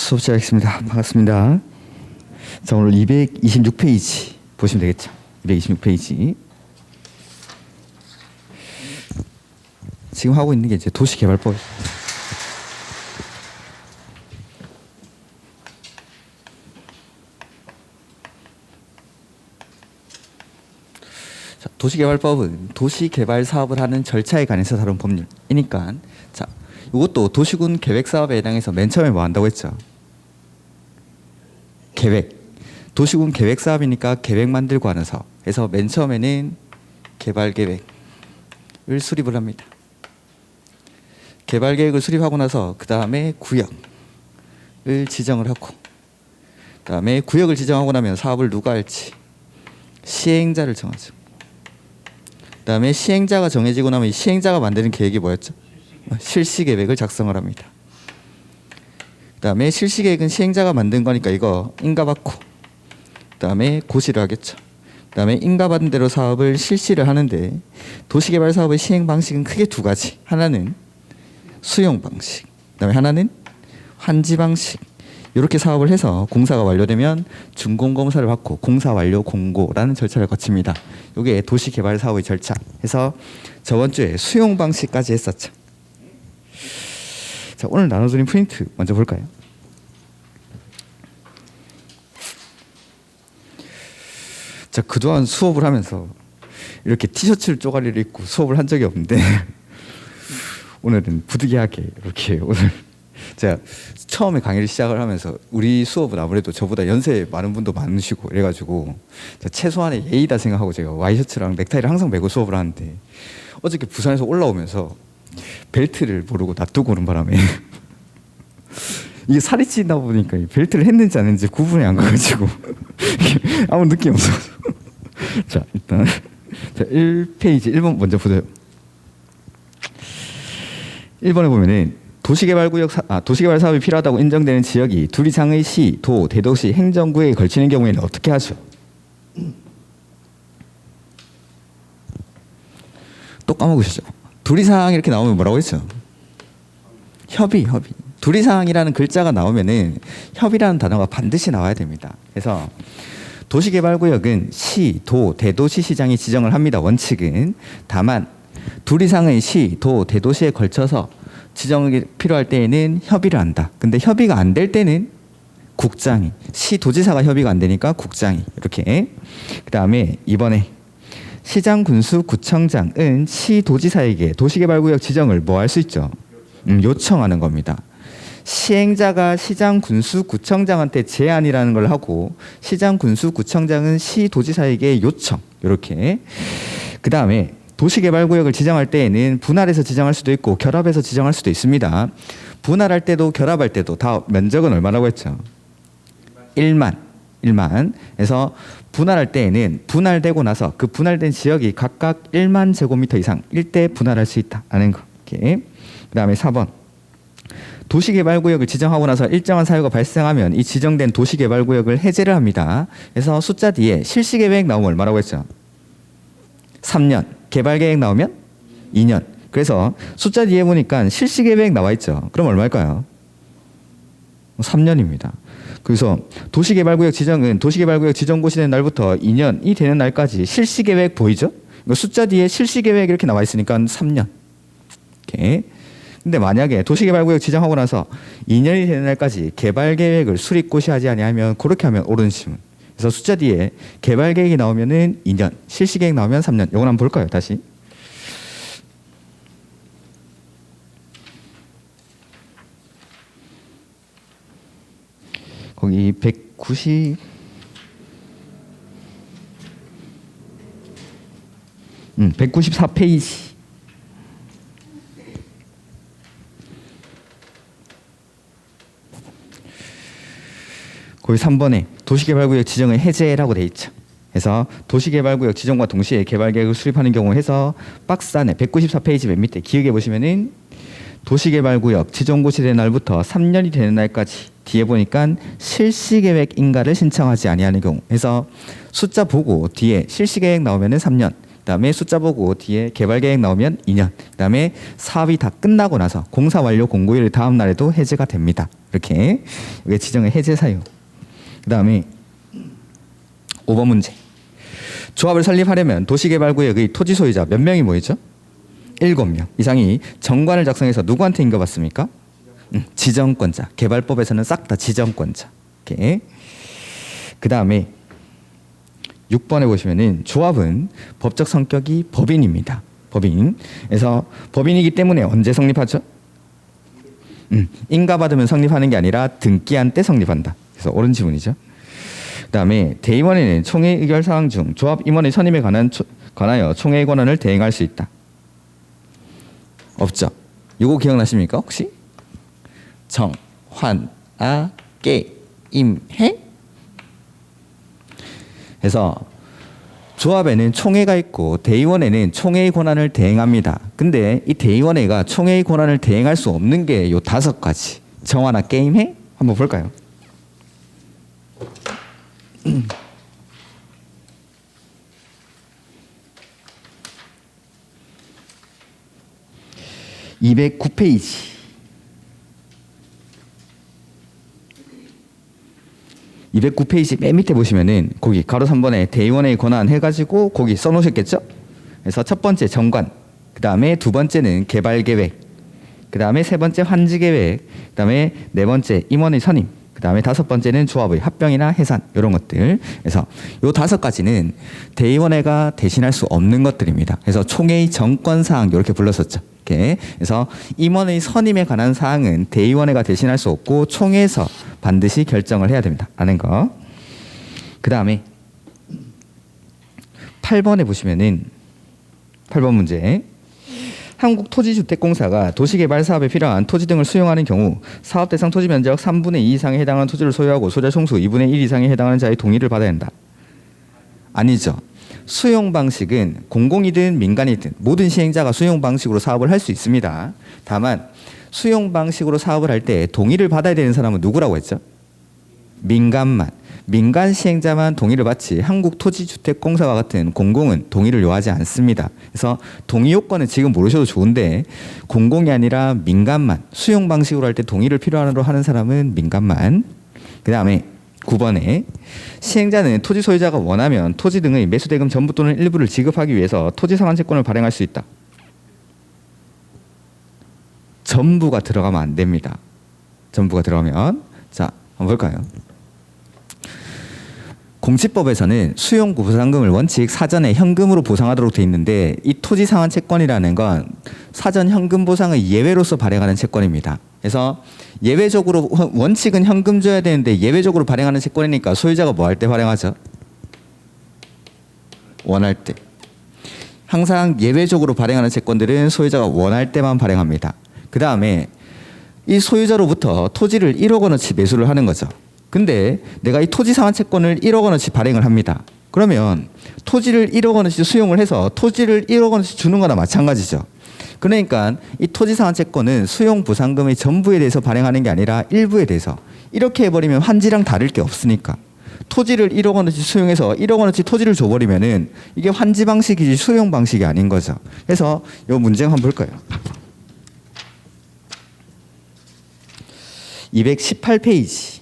수업 시작하겠습니다. 반갑습니다. 자, 오늘 226페이지 보시면 되겠죠. 226페이지. 지금 하고 있는 게 이제 도시개발법. 자, 도시개발법은 도시개발 사업을 하는 절차에 관해서 다룬 법률이니까, 자, 이것도 도시군 계획 사업에 해당해서 맨 처음에 뭐 한다고 했죠? 계획. 도시군 계획 사업이니까 계획 만들고 하는 사업. 그래서 맨 처음에는 개발 계획을 수립을 합니다. 개발 계획을 수립하고 나서 그 다음에 구역을 지정을 하고, 그 다음에 구역을 지정하고 나면 사업을 누가 할지 시행자를 정하죠. 그 다음에 시행자가 정해지고 나면 이 시행자가 만드는 계획이 뭐였죠? 실시 계획을 작성을 합니다. 그 다음에 실시 계획은 시행자가 만든 거니까 이거 인가받고, 그 다음에 고시를 하겠죠. 그 다음에 인가받은 대로 사업을 실시를 하는데, 도시개발 사업의 시행 방식은 크게 두 가지. 하나는 수용 방식, 그 다음에 하나는 환지 방식. 이렇게 사업을 해서 공사가 완료되면 준공검사를 받고 공사 완료 공고라는 절차를 거칩니다. 이게 도시개발 사업의 절차. 해서 저번 주에 수용 방식까지 했었죠. 자, 오늘 나눠드린 프린트 먼저 볼까요? 자, 그동안 수업을 하면서 이렇게 티셔츠를 쪼가리를 입고 수업을 한 적이 없는데 오늘은 부득이하게 이렇게 오늘 제가 처음에 강의를 시작을 하면서 우리 수업은 아무래도 저보다 연세 많은 분도 많으시고 이래가지고 최소한의 예의다 생각하고 제가 와이셔츠랑 넥타이를 항상 메고 수업을 하는데, 어저께 부산에서 올라오면서 벨트를 모르고 놔두고 오는 바람에 이게 살이 찌다 보니까 벨트를 했는지 안 했는지 구분이 안 가가지고 아무 느낌이 없어서 자, 일단 자, 1페이지 1번 먼저 보세요. 1번에 보면은 도시개발 사업이 필요하다고 인정되는 지역이 둘 이상의 시, 도, 대도시, 행정구역에 걸치는 경우에는 어떻게 하죠? 또 까먹으시죠? 둘 이상 이렇게 나오면 뭐라고 했죠? 협의. 둘 이상이라는 글자가 나오면은 협의라는 단어가 반드시 나와야 됩니다. 그래서 도시개발구역은 시, 도, 대도시 시장이 지정을 합니다. 원칙은. 다만 둘 이상의 시, 도, 대도시에 걸쳐서 지정이 필요할 때에는 협의를 한다. 근데 협의가 안 될 때는 국장이, 시도지사가 협의가 안 되니까 국장이 이렇게. 그 다음에 이번에 시장, 군수, 구청장은 시도지사에게 도시개발구역 지정을 뭐 할 수 있죠? 요청하는 겁니다. 시행자가 시장, 군수, 구청장한테 제안이라는 걸 하고, 시장, 군수, 구청장은 시도지사에게 요청. 이렇게. 그 다음에 도시개발구역을 지정할 때에는 분할해서 지정할 수도 있고 결합해서 지정할 수도 있습니다. 분할할 때도 결합할 때도 다 면적은 얼마라고 했죠? 1만. 그래서 분할할 때에는 분할되고 나서 그 분할된 지역이 각각 1만 제곱미터 이상 일대 분할할 수 있다는 거. 이렇게. 그 다음에 4번. 도시개발구역을 지정하고 나서 일정한 사유가 발생하면 이 지정된 도시개발구역을 해제를 합니다. 그래서 숫자 뒤에 실시계획 나오면 얼마라고 했죠? 3년. 개발계획 나오면 2년. 그래서 숫자 뒤에 보니까 실시계획 나와 있죠. 그럼 얼마일까요? 3년입니다. 그래서 도시개발구역 지정은 도시개발구역 지정 고시된 날부터 2년이 되는 날까지 실시계획 보이죠? 숫자 뒤에 실시계획 이렇게 나와 있으니까 3년. 이렇게. 근데 만약에 도시개발구역 지정하고 나서 2년이 되는 날까지 개발계획을 수립고시하지 아니하면 그렇게 하면 옳은 시문. 그래서 숫자 뒤에 개발계획이 나오면은 2년, 실시계획 나오면 3년. 이건 한번 볼까요? 다시. 거기 194페이지. 거기 3번에 도시개발구역 지정의 해제라고 돼 있죠. 그래서 도시개발구역 지정과 동시에 개발계획을 수립하는 경우 해서 박스 안에 194페이지 맨 밑에 기억해 보시면은 도시개발구역 지정 고시된 날부터 3년이 되는 날까지 뒤에 보니까 실시계획 인가를 신청하지 아니하는 경우 해서 숫자 보고 뒤에 실시계획 나오면은 3년, 그다음에 숫자 보고 뒤에 개발 계획 나오면 2년. 그다음에 사업이 다 끝나고 나서 공사 완료 공고일 다음 날에도 해제가 됩니다. 이렇게 이게 지정의 해제 사유. 그다음에 5번 문제. 조합을 설립하려면 도시개발구역의 토지 소유자 몇 명이 모이죠? 7명 이상이 정관을 작성해서 누구한테 인가받습니까? 지정권자. 개발법에서는 싹 다 지정권자. 이렇게. 그 다음에 6번에 보시면은 조합은 법적 성격이 법인입니다. 법인. 그래서 법인이기 때문에 언제 성립하죠? 인가받으면 성립하는 게 아니라 등기한 때 성립한다. 그래서 옳은 지문이죠. 그 다음에 대의원회는 총회 의결 사항 중 조합 임원의 선임에 관하여 총회의 권한을 대행할 수 있다. 없죠. 이거 기억나십니까 혹시? 정, 환, 아, 께, 임, 해? 그래서 조합에는 총회가 있고 대의원회는 총회의 권한을 대행합니다. 근데 이 대의원회가 총회의 권한을 대행할 수 없는 게 요 5가지. 정화나 게임해? 한번 볼까요? 209페이지. 209페이지 맨 밑에 보시면은 거기 가로 3번에 대의원의 권한 해가지고 거기 써놓으셨겠죠? 그래서 첫 번째 정관, 그 다음에 두 번째는 개발 계획, 그 다음에 세 번째 환지 계획, 그 다음에 네 번째 임원의 선임, 그 다음에 5번째는 조합의 합병이나 해산 이런 것들. 그래서 요 5가지는 대의원회가 대신할 수 없는 것들입니다. 그래서 총회의 정권 사항 이렇게 불렀었죠. 이렇게. 그래서 임원의 선임에 관한 사항은 대의원회가 대신할 수 없고 총회에서 반드시 결정을 해야 됩니다. 라는 거. 그 다음에 8번에 보시면은 8번 문제. 한국토지주택공사가 도시개발 사업에 필요한 토지 등을 수용하는 경우 사업 대상 토지 면적 3분의 2 이상에 해당하는 토지를 소유하고 소재 총수 2분의 1 이상에 해당하는 자의 동의를 받아야 한다. 아니죠. 수용 방식은 공공이든 민간이든 모든 시행자가 수용 방식으로 사업을 할 수 있습니다. 다만 수용 방식으로 사업을 할 때 동의를 받아야 되는 사람은 누구라고 했죠? 민간만. 민간 시행자만 동의를 받지 한국토지주택공사와 같은 공공은 동의를 요하지 않습니다. 그래서 동의 요건은 지금 모르셔도 좋은데 공공이 아니라 민간만 수용 방식으로 할 때 동의를 필요로 하는 사람은 민간만. 그 다음에 9번에 시행자는 토지 소유자가 원하면 토지 등의 매수대금 전부 또는 일부를 지급하기 위해서 토지 상환 채권을 발행할 수 있다. 전부가 들어가면 안 됩니다. 전부가 들어가면 자 한번 볼까요? 공시법에서는 수용 보상금을 원칙 사전에 현금으로 보상하도록 돼 있는데 이 토지 상환 채권이라는 건 사전 현금 보상의 예외로서 발행하는 채권입니다. 그래서 예외적으로 원칙은 현금 줘야 되는데 예외적으로 발행하는 채권이니까 소유자가 뭐 할 때 발행하죠? 원할 때. 항상 예외적으로 발행하는 채권들은 소유자가 원할 때만 발행합니다. 그 다음에 이 소유자로부터 토지를 1억 원어치 매수를 하는 거죠. 근데 내가 이 토지 상환 채권을 1억 원어치 발행을 합니다. 그러면 토지를 1억 원어치 수용을 해서 토지를 1억 원어치 주는 거나 마찬가지죠. 그러니까 이 토지 상환 채권은 수용 보상금의 전부에 대해서 발행하는 게 아니라 일부에 대해서. 이렇게 해버리면 환지랑 다를 게 없으니까. 토지를 1억 원어치 수용해서 1억 원어치 토지를 줘버리면은 이게 환지 방식이지 수용 방식이 아닌 거죠. 그래서 이 문제 한번 볼까요? 218페이지.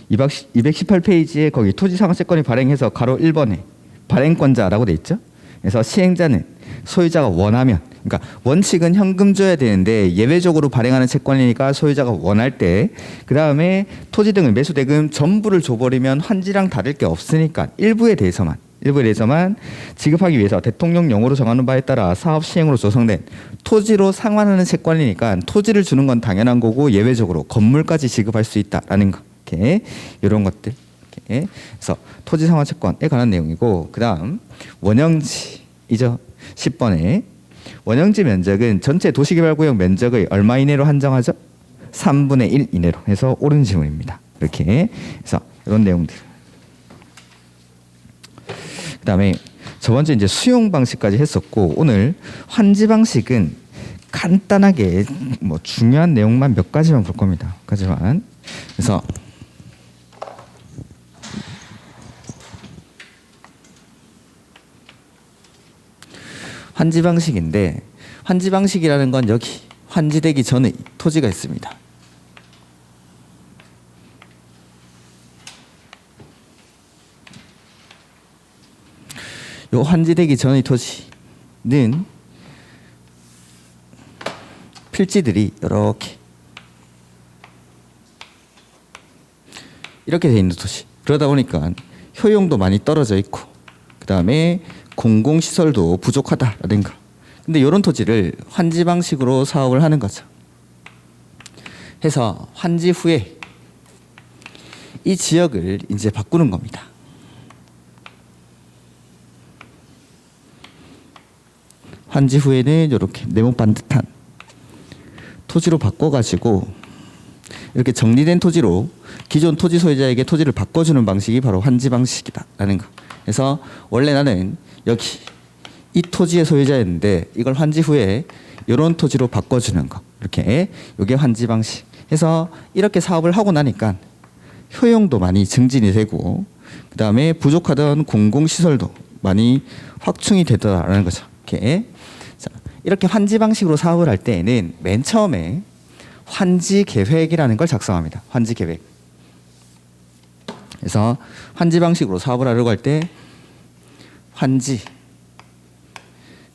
218페이지에 거기 토지상환채권이 발행해서 가로 1번에 발행권자라고 돼 있죠. 그래서 시행자는 소유자가 원하면, 그러니까 원칙은 현금 줘야 되는데 예외적으로 발행하는 채권이니까 소유자가 원할 때, 그 다음에 토지 등의 매수대금 전부를 줘버리면 환지랑 다를 게 없으니까 일부에 대해서만 지급하기 위해서 대통령령으로 정하는 바에 따라 사업 시행으로 조성된 토지로 상환하는 채권이니까 토지를 주는 건 당연한 거고 예외적으로 건물까지 지급할 수 있다라는 거. 이렇게 이런 것들. 이렇게. 그래서 토지 상환 채권에 관한 내용이고, 그다음 원형지이죠. 10번에 원형지 면적은 전체 도시개발구역 면적의 얼마 이내로 한정하죠? 3분의 1 이내로 해서 옳은 지문입니다. 이렇게 해서 이런 내용들. 그다음에 저번 주 이제 수용 방식까지 했었고, 오늘 환지 방식은 간단하게 뭐 중요한 내용만 몇 가지만 볼 겁니다. 몇 가지만. 그래서 환지 방식인데, 환지 방식이라는 건 여기 환지되기 전의 토지가 있습니다. 요 환지되기 전의 토지는 필지들이 이렇게 돼 있는 토지. 그러다 보니까 효용도 많이 떨어져 있고, 그 다음에 공공시설도 부족하다라든가. 근데 이런 토지를 환지 방식으로 사업을 하는 거죠. 해서 환지 후에 이 지역을 이제 바꾸는 겁니다. 환지 후에는 이렇게 네모 반듯한 토지로 바꿔가지고 이렇게 정리된 토지로 기존 토지 소유자에게 토지를 바꿔주는 방식이 바로 환지 방식이다라는 거. 그래서 원래 나는 여기 이 토지의 소유자였는데 이걸 환지 후에 이런 토지로 바꿔주는 거. 이렇게 이게 환지 방식. 해서 이렇게 사업을 하고 나니까 효용도 많이 증진이 되고, 그 다음에 부족하던 공공시설도 많이 확충이 되더라라는 거죠. 이렇게. 자, 이렇게 환지 방식으로 사업을 할 때에는 맨 처음에 환지 계획이라는 걸 작성합니다. 환지 계획. 그래서 환지 방식으로 사업을 하려고 할 때 환지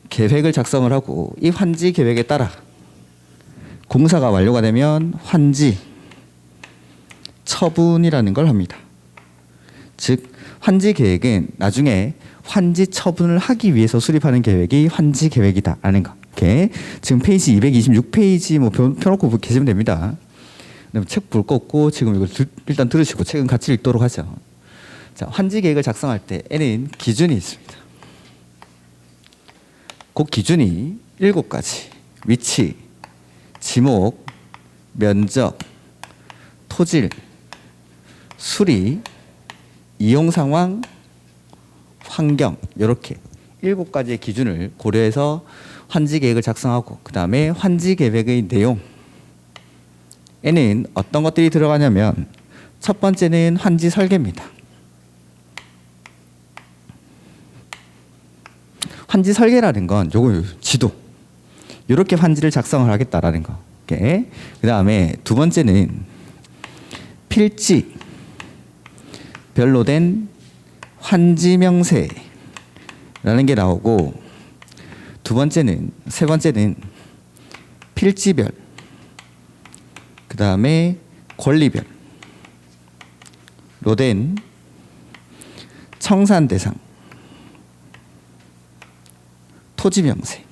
계획을 작성을 하고, 이 환지 계획에 따라 공사가 완료가 되면 환지 처분이라는 걸 합니다. 즉 환지 계획은 나중에 환지 처분을 하기 위해서 수립하는 계획이 환지 계획이다라는 거. 이렇게 지금 페이지 226페이지 뭐 펴놓고 계시면 됩니다. 책 볼 거 없고 지금 이걸 일단 들으시고 책은 같이 읽도록 하죠. 자, 환지 계획을 작성할 때 에는 기준이 있습니다. 그 기준이 7가지. 위치, 지목, 면적, 토질, 수리, 이용 상황, 환경, 이렇게 7가지의 기준을 고려해서 환지 계획을 작성하고, 그 다음에 환지 계획의 내용에는 어떤 것들이 들어가냐면, 첫 번째는 환지 설계입니다. 환지 설계라는 건 요거 지도, 이렇게 환지를 작성을 하겠다라는 거. 그 다음에 두 번째는 필지 별로 된 환지 명세라는 게 나오고, 세 번째는 필지별, 그 다음에 권리별로 된 청산 대상 토지 명세,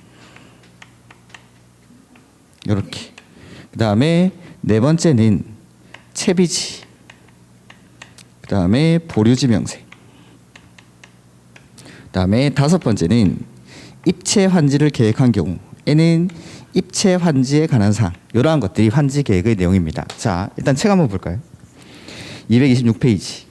이렇게. 그 다음에 네 번째는 채비지, 그 다음에 보류지 명세, 그 다음에 다섯 번째는 입체 환지를 계획한 경우에는 입체 환지에 관한 사항, 이러한 것들이 환지 계획의 내용입니다. 자, 일단 책 한번 볼까요? 226페이지.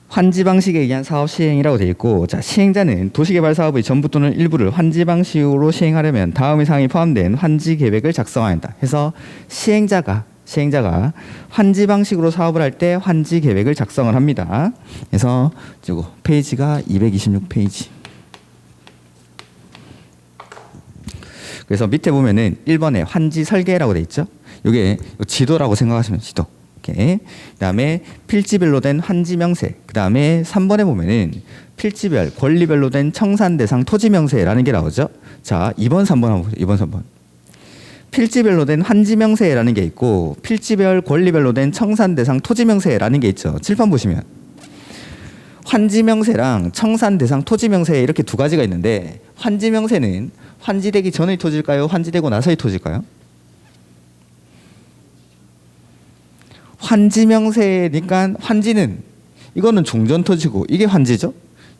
환지 방식에 의한 사업 시행이라고 되어 있고, 자, 시행자는 도시개발 사업의 전부 또는 일부를 환지 방식으로 시행하려면 다음의 사항이 포함된 환지 계획을 작성해야 한다. 해서 시행자가 환지 방식으로 사업을 할 때 환지 계획을 작성을 합니다. 그래서 이거 페이지가 226페이지. 그래서 밑에 보면은 1번에 환지 설계라고 돼 있죠. 이게 지도라고 생각하시면 지도. 이렇게. 그다음에 필지별로 된 환지 명세. 그다음에 3번에 보면은 필지별, 권리별로 된 청산 대상 토지 명세라는 게 나오죠. 자, 2번, 3번 한번 보세요. 2번, 3번. 필지별로 된 환지 명세라는 게 있고, 필지별, 권리별로 된 청산 대상 토지 명세라는 게 있죠. 칠판 보시면 환지 명세랑 청산 대상 토지 명세 이렇게 두 가지가 있는데, 환지 명세는 환지되기 전의 토지일까요? 환지되고 나서의 토지일까요? 환지 명세니까 환지는 이거는 종전 토지고 이게 환지죠.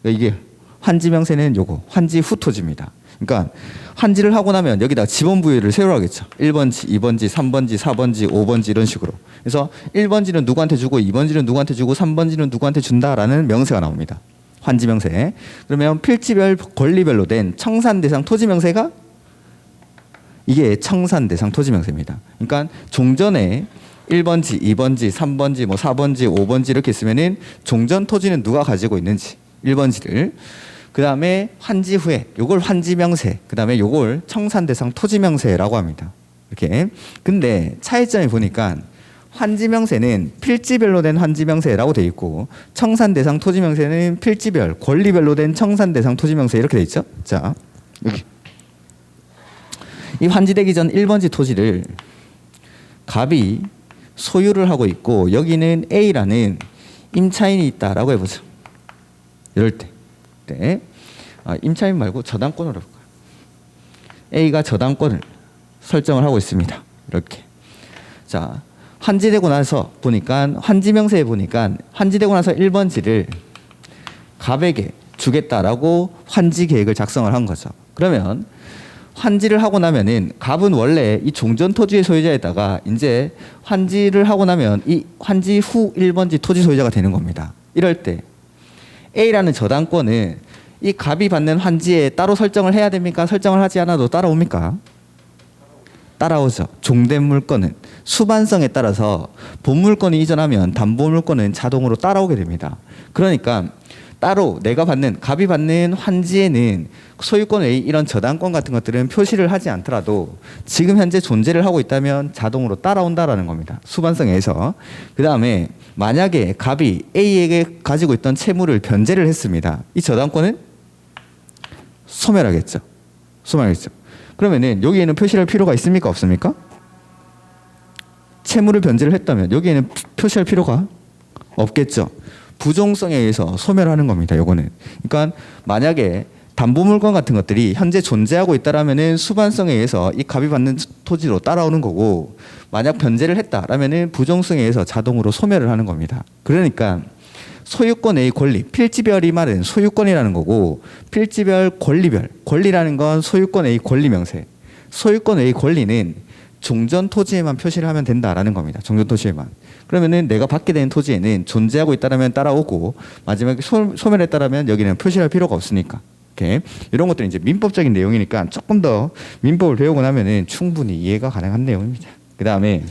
이게 환지 명세는 요거 환지 후 토지입니다. 그러니까 환지를 하고 나면 여기다 지번 부여를 세우라 하겠죠. 1번지, 2번지, 3번지, 4번지, 5번지 이런 식으로. 그래서 1번지는 누구한테 주고 2번지는 누구한테 주고 3번지는 누구한테 준다라는 명세가 나옵니다. 환지 명세. 그러면 필지별 권리별로 된 청산 대상 토지 명세가 이게 청산 대상 토지 명세입니다. 그러니까 종전에 1번지, 2번지, 3번지, 뭐 4번지, 5번지 이렇게 있으면은 종전 토지는 누가 가지고 있는지 1번지를, 그 다음에 환지 후에 요걸 환지 명세, 그 다음에 요걸 청산 대상 토지 명세라고 합니다. 이렇게. 근데 차이점이 보니까 환지 명세는 필지별로 된 환지 명세라고 돼 있고 청산 대상 토지 명세는 필지별 권리별로 된 청산 대상 토지 명세 이렇게 돼 있죠. 자, 여기 이 환지되기 전 1번지 토지를 갑이 소유를 하고 있고 여기는 A라는 임차인이 있다라고 해보죠. 이럴 때, 네. 임차인 말고 저당권으로 해볼까요? A가 저당권을 설정을 하고 있습니다. 이렇게. 자, 환지되고 나서 보니까 환지 명세에 보니까 환지되고 나서 1번지를 갑에게 주겠다라고 환지 계획을 작성을 한 거죠. 그러면 환지를 하고 나면은 갑은 원래 이 종전 토지의 소유자에다가 이제 환지를 하고 나면 이 환지 후 1번지 토지 소유자가 되는 겁니다. 이럴 때 A라는 저당권은 이 갑이 받는 환지에 따로 설정을 해야 됩니까? 설정을 하지 않아도 따라옵니까? 따라오죠. 종된 물건은 수반성에 따라서 본물건이 이전하면 담보물건은 자동으로 따라오게 됩니다. 그러니까 따로 내가 받는 갑이 받는 환지에는 소유권 외 이런 저당권 같은 것들은 표시를 하지 않더라도 지금 현재 존재를 하고 있다면 자동으로 따라온다라는 겁니다. 수반성에서. 그 다음에 만약에 갑이 A에게 가지고 있던 채무를 변제를 했습니다. 이 저당권은 소멸하겠죠. 소멸하겠죠. 그러면은 여기에는 표시할 필요가 있습니까? 없습니까? 채무를 변제를 했다면 여기에는 표시할 필요가 없겠죠. 부종성에 의해서 소멸하는 겁니다. 요거는. 그러니까 만약에 담보물건 같은 것들이 현재 존재하고 있다라면은 수반성에 의해서 이 갑이 받는 토지로 따라오는 거고, 만약 변제를 했다라면은 부종성에 의해서 자동으로 소멸을 하는 겁니다. 그러니까 소유권의 권리, 필지별이 말은 소유권이라는 거고, 필지별, 권리별, 권리라는 건 소유권의 권리 명세, 소유권의 권리는 종전 토지에만 표시를 하면 된다라는 겁니다. 종전 토지에만. 그러면은 내가 받게 되는 토지에는 존재하고 있다라면 따라오고, 마지막에 소멸했다라면 여기는 표시할 필요가 없으니까. 이렇게 이런 것들은 이제 민법적인 내용이니까 조금 더 민법을 배우고 나면은 충분히 이해가 가능한 내용입니다. 그 다음에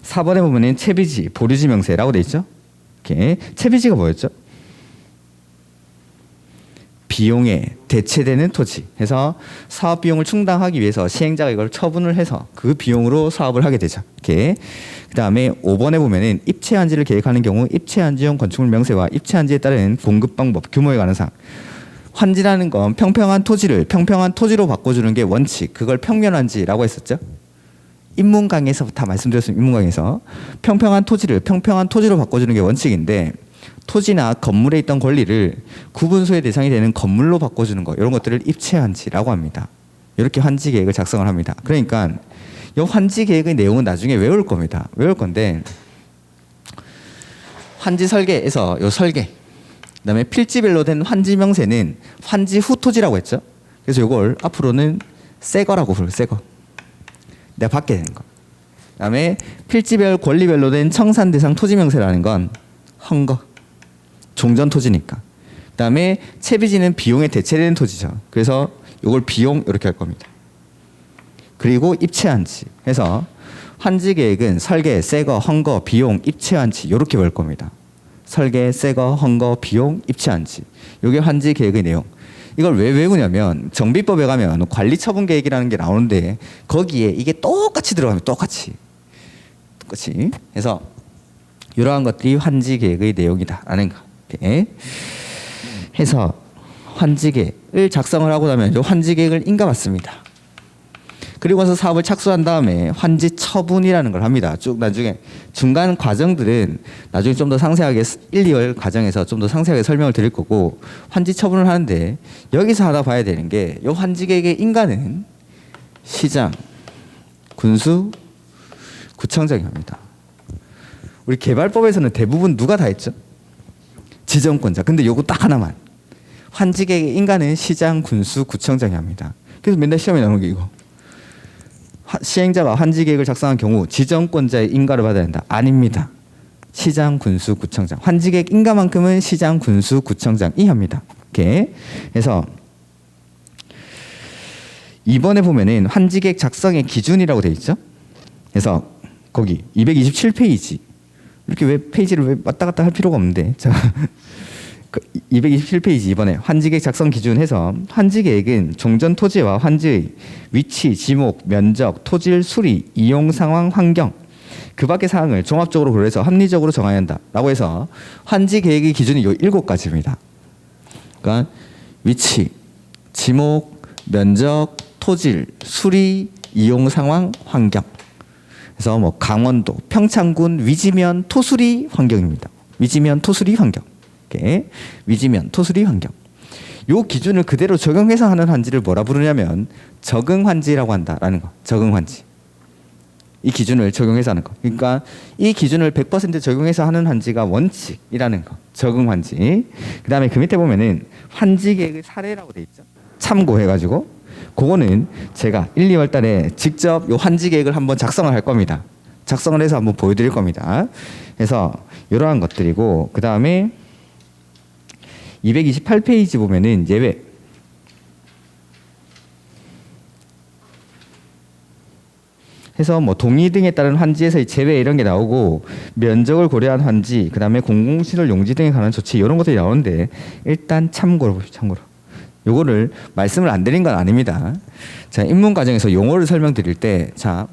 4번에 보면은 채비지, 보류지 명세라고 돼 있죠. 이렇게 채비지가 뭐였죠? 비용에 대체되는 토지 해서 사업 비용을 충당하기 위해서 시행자가 이걸 처분을 해서 그 비용으로 사업을 하게 되죠. 이렇게. 그 다음에 5번에 보면은 입체한지를 계획하는 경우 입체한지용 건축물 명세와 입체한지에 따른 공급 방법, 규모에 관한 사항. 환지라는 건 평평한 토지를 평평한 토지로 바꿔주는 게 원칙. 그걸 평면환지라고 했었죠. 인문 강의에서 다 말씀드렸습니다. 인문 강의에서 평평한 토지를 평평한 토지로 바꿔주는 게 원칙인데, 토지나 건물에 있던 권리를 구분소의 대상이 되는 건물로 바꿔주는 거, 이런 것들을 입체환지라고 합니다. 이렇게 환지 계획을 작성을 합니다. 그러니까 이 환지 계획의 내용은 나중에 외울 겁니다. 외울 건데, 환지 설계에서 이 설계, 그다음에 필지별로 된 환지 명세는 환지 후 토지라고 했죠. 그래서 이걸 앞으로는 새 거라고 부르고, 새 거. 내가 받게 되는 거. 그다음에 필지별 권리별로 된 청산 대상 토지 명세라는 건 헌거, 종전 토지니까. 그다음에 채비지는 비용에 대체되는 토지죠. 그래서 이걸 비용 이렇게 할 겁니다. 그리고 입체한지 해서 환지 계획은 설계, 새거, 헌거, 비용, 입체한지 이렇게 볼 겁니다. 설계, 새거, 헌거, 비용, 입체한지. 이게 환지 계획의 내용. 이걸 왜 외우냐면 정비법에 가면 관리처분 계획이라는 게 나오는데 거기에 이게 똑같이 들어갑니다. 똑같이. 해서 이러한 것들이 환지 계획의 내용이다라는 거. 이렇게 해서 환지 계획을 작성을 하고 나면 이 환지 계획을 인가받습니다. 그리고 나서 사업을 착수한 다음에 환지 처분이라는 걸 합니다. 쭉 나중에 중간 과정들은 나중에 좀 더 상세하게 1, 2월 과정에서 좀 더 상세하게 설명을 드릴 거고, 환지 처분을 하는데 여기서 하나 봐야 되는 게, 이 환지 계획의 인가는 시장, 군수, 구청장이 합니다. 우리 개발법에서는 대부분 누가 다 했죠? 지정권자. 근데 요거 딱 하나만. 환지 계획의 인가는 시장, 군수, 구청장이 합니다. 그래서 맨날 시험에 나오는 게 이거. 시행자가 환지 계획을 작성한 경우 지정권자의 인가를 받아야 된다. 아닙니다. 시장, 군수, 구청장. 환지계획 인가만큼은 시장, 군수, 구청장이 합니다. 이렇게 해서 이번에 보면은 환지계획 작성의 기준이라고 돼 있죠. 그래서 거기 227페이지 이렇게 왜 페이지를 왜 왔다 갔다 할 필요가 없는데 자 227페이지 이번에 환지계획 작성 기준 해서 환지계획은 종전 토지와 환지의 위치, 지목, 면적, 토질, 수리, 이용 상황, 환경 그 밖의 사항을 종합적으로 고려해서 합리적으로 정해야 한다라고 해서 환지계획의 기준이 요 7가지입니다. 그러니까 위치, 지목, 면적, 토질, 수리, 이용 상황, 환경. 그래서 뭐 강원도, 평창군 위지면 토수리 환경입니다. 위지면 토수리 환경. 이렇게 위지면 토수리 환경. 요 기준을 그대로 적용해서 하는 환지를 뭐라 부르냐면 적응 환지라고 한다라는 거. 적응 환지. 이 기준을 적용해서 하는 거. 그러니까 이 기준을 100% 적용해서 하는 환지가 원칙이라는 거. 적응 환지. 그다음에 그 밑에 보면은 환지 계획의 사례라고 돼 있죠. 참고해가지고 그거는 제가 1, 2월 달에 직접 요 환지 계획을 한번 작성을 할 겁니다. 작성을 해서 한번 보여드릴 겁니다. 그래서 이러한 것들이고 그 다음에 228페이지 보면은 예외. 해서 뭐 동의 등에 따른 환지에서의 제외 이런 게 나오고 면적을 고려한 환지, 그 다음에 공공시설 용지 등에 관한 조치 이런 것들이 나오는데 일단 참고로 보십시오. 참고로. 요거를 말씀을 안 드린 건 아닙니다. 자, 입문 과정에서 용어를 설명드릴 때, 자,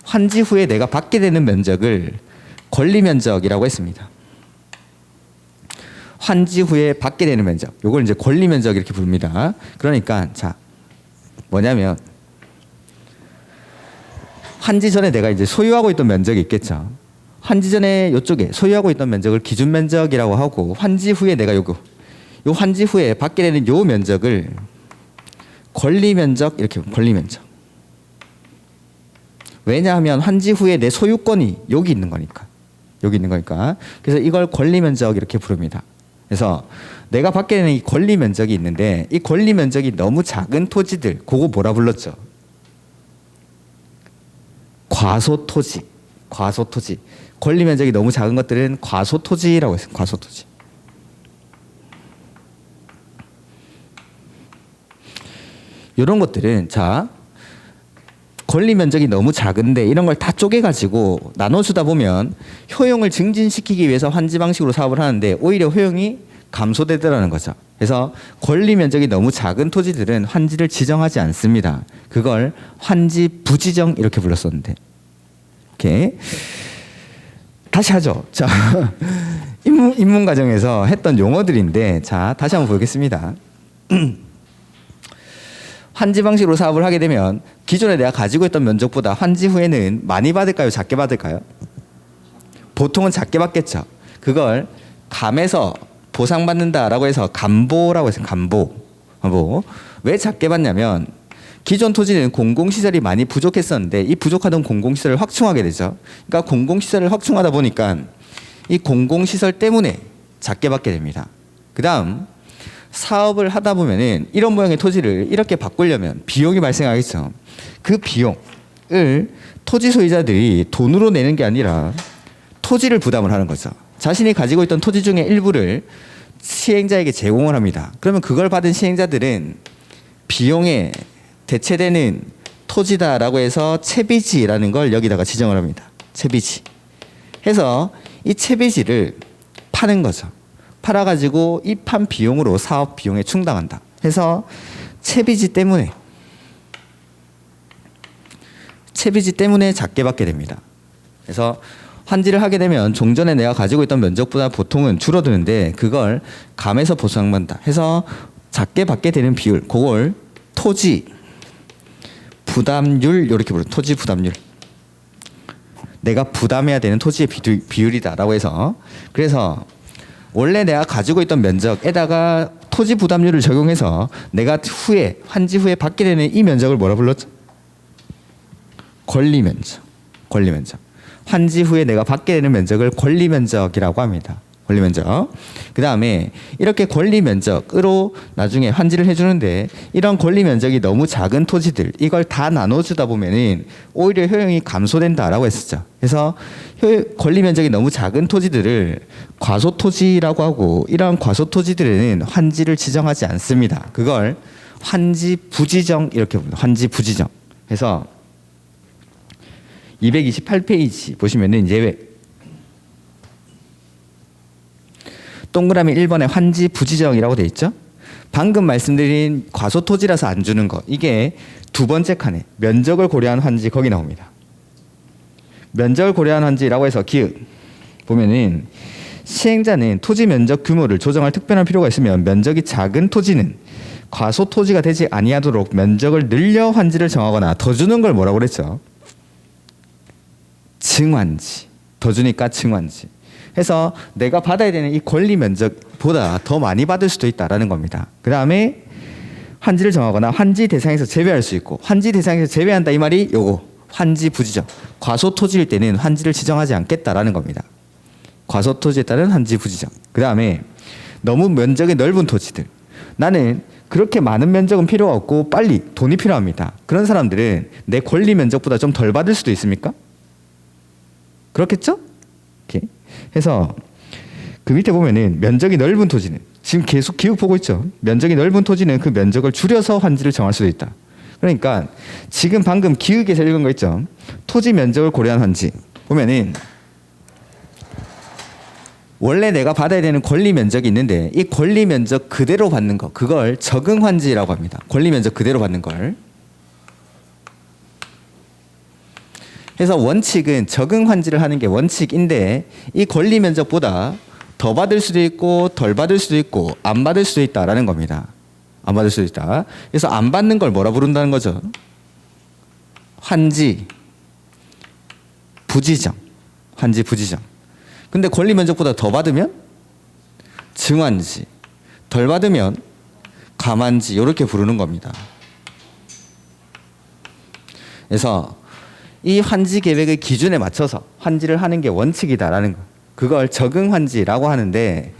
환지 후에 내가 받게 되는 면적을 권리 면적이라고 했습니다. 환지 후에 받게 되는 면적, 요걸 이제 권리 면적 이렇게 부릅니다. 그러니까 자, 뭐냐면 환지 전에 내가 이제 소유하고 있던 면적이 있겠죠. 환지 전에 요쪽에 소유하고 있던 면적을 기준 면적이라고 하고 환지 후에 내가 요거 요 환지 후에 받게 되는 요 면적을 권리 면적 이렇게 권리 면적. 왜냐하면 환지 후에 내 소유권이 여기 있는 거니까. 여기 있는 거니까. 그래서 이걸 권리 면적 이렇게 부릅니다. 그래서 내가 받게 되는 이 권리 면적이 있는데 이 권리 면적이 너무 작은 토지들 그거 뭐라 불렀죠? 과소토지. 과소토지. 권리 면적이 너무 작은 것들은 과소토지라고 했어요. 과소토지. 이런 것들은 자 권리 면적이 너무 작은데 이런 걸 다 쪼개가지고 나눠주다 보면 효용을 증진시키기 위해서 환지 방식으로 사업을 하는데 오히려 효용이 감소되더라는 거죠. 그래서 권리 면적이 너무 작은 토지들은 환지를 지정하지 않습니다. 그걸 환지 부지정 이렇게 불렀었는데 이렇게 다시 하죠. 자 입문 과정에서 했던 용어들인데 자 다시 한번 보겠습니다. 환지 방식으로 사업을 하게 되면 기존에 내가 가지고 있던 면적보다 환지 후에는 많이 받을까요? 작게 받을까요? 보통은 작게 받겠죠. 그걸 감에서 보상받는다라고 해서 감보라고 했어요. 감보. 왜 작게 받냐면 기존 토지는 공공시설이 많이 부족했었는데 이 부족하던 공공시설을 확충하게 되죠. 그러니까 공공시설을 확충하다 보니까 이 공공시설 때문에 작게 받게 됩니다. 그 다음 사업을 하다 보면은 이런 모양의 토지를 이렇게 바꾸려면 비용이 발생하겠죠. 그 비용을 토지 소유자들이 돈으로 내는 게 아니라 토지를 부담을 하는 거죠. 자신이 가지고 있던 토지 중에 일부를 시행자에게 제공을 합니다. 그러면 그걸 받은 시행자들은 비용에 대체되는 토지다라고 해서 채비지라는 걸 여기다가 지정을 합니다. 채비지. 해서 이 채비지를 파는 거죠. 팔아가지고 이 판 비용으로 사업 비용에 충당한다. 해서 채비지 때문에 작게 받게 됩니다. 그래서 환지를 하게 되면 종전에 내가 가지고 있던 면적보다 보통은 줄어드는데 그걸 감에서 보상받는다. 해서 작게 받게 되는 비율, 그걸 토지 부담률 이렇게 부르죠. 토지 부담률. 내가 부담해야 되는 토지의 비율이다라고 해서 그래서 원래 내가 가지고 있던 면적에다가 토지 부담률을 적용해서 내가 후에 환지 후에 받게 되는 이 면적을 뭐라 불렀죠? 권리 면적. 권리 면적. 환지 후에 내가 받게 되는 면적을 권리 면적이라고 합니다. 권리 면적. 그 다음에 이렇게 권리 면적으로 나중에 환지를 해주는데 이런 권리 면적이 너무 작은 토지들 이걸 다 나눠주다 보면은 오히려 효용이 감소된다라고 했었죠. 그래서 권리 면적이 너무 작은 토지들을 과소토지라고 하고 이러한 과소토지들에는 환지를 지정하지 않습니다. 그걸 환지 부지정 이렇게 부릅니다. 환지 부지정. 그래서 228페이지 보시면은 예외. 동그라미 1번에 환지 부지정이라고 돼 있죠. 방금 말씀드린 과소토지라서 안 주는 거 이게 두 번째 칸에 면적을 고려한 환지 거기 나옵니다. 면적을 고려한 환지라고 해서 기획 보면은 시행자는 토지 면적 규모를 조정할 특별한 필요가 있으면 면적이 작은 토지는 과소토지가 되지 아니하도록 면적을 늘려 환지를 정하거나 더 주는 걸 뭐라고 그랬죠? 증환지. 더 주니까 증환지. 해서 내가 받아야 되는 이 권리 면적보다 더 많이 받을 수도 있다라는 겁니다. 그 다음에 환지를 정하거나 환지 대상에서 제외할 수 있고 환지 대상에서 제외한다 이 말이 요거 환지 부지정. 과소토지일 때는 환지를 지정하지 않겠다라는 겁니다. 과소토지에 따른 환지 부지정. 그 다음에 너무 면적이 넓은 토지들. 나는 그렇게 많은 면적은 필요가 없고 빨리 돈이 필요합니다. 그런 사람들은 내 권리 면적보다 좀 덜 받을 수도 있습니까? 그렇겠죠? 이렇게 해서 그 밑에 보면은 면적이 넓은 토지는 지금 계속 기록 보고 있죠. 면적이 넓은 토지는 그 면적을 줄여서 환지를 정할 수도 있다. 그러니까 지금 방금 기획에서 읽은 거 있죠. 토지 면적을 고려한 환지 보면은 원래 내가 받아야 되는 권리 면적이 있는데 이 권리 면적 그대로 받는 거 그걸 적응 환지라고 합니다. 권리 면적 그대로 받는 걸. 그래서 원칙은 적응 환지를 하는 게 원칙인데 이 권리 면적보다 더 받을 수도 있고 덜 받을 수도 있고 안 받을 수도 있다라는 겁니다. 안 받을 수도 있다. 그래서 안 받는 걸 뭐라 부른다는 거죠? 환지 부지정. 환지 부지정. 근데 권리 면적보다 더 받으면 증환지, 덜 받으면 감환지 이렇게 부르는 겁니다. 그래서 이 환지 계획의 기준에 맞춰서 환지를 하는 게 원칙이다라는 거. 그걸 적응 환지라고 하는데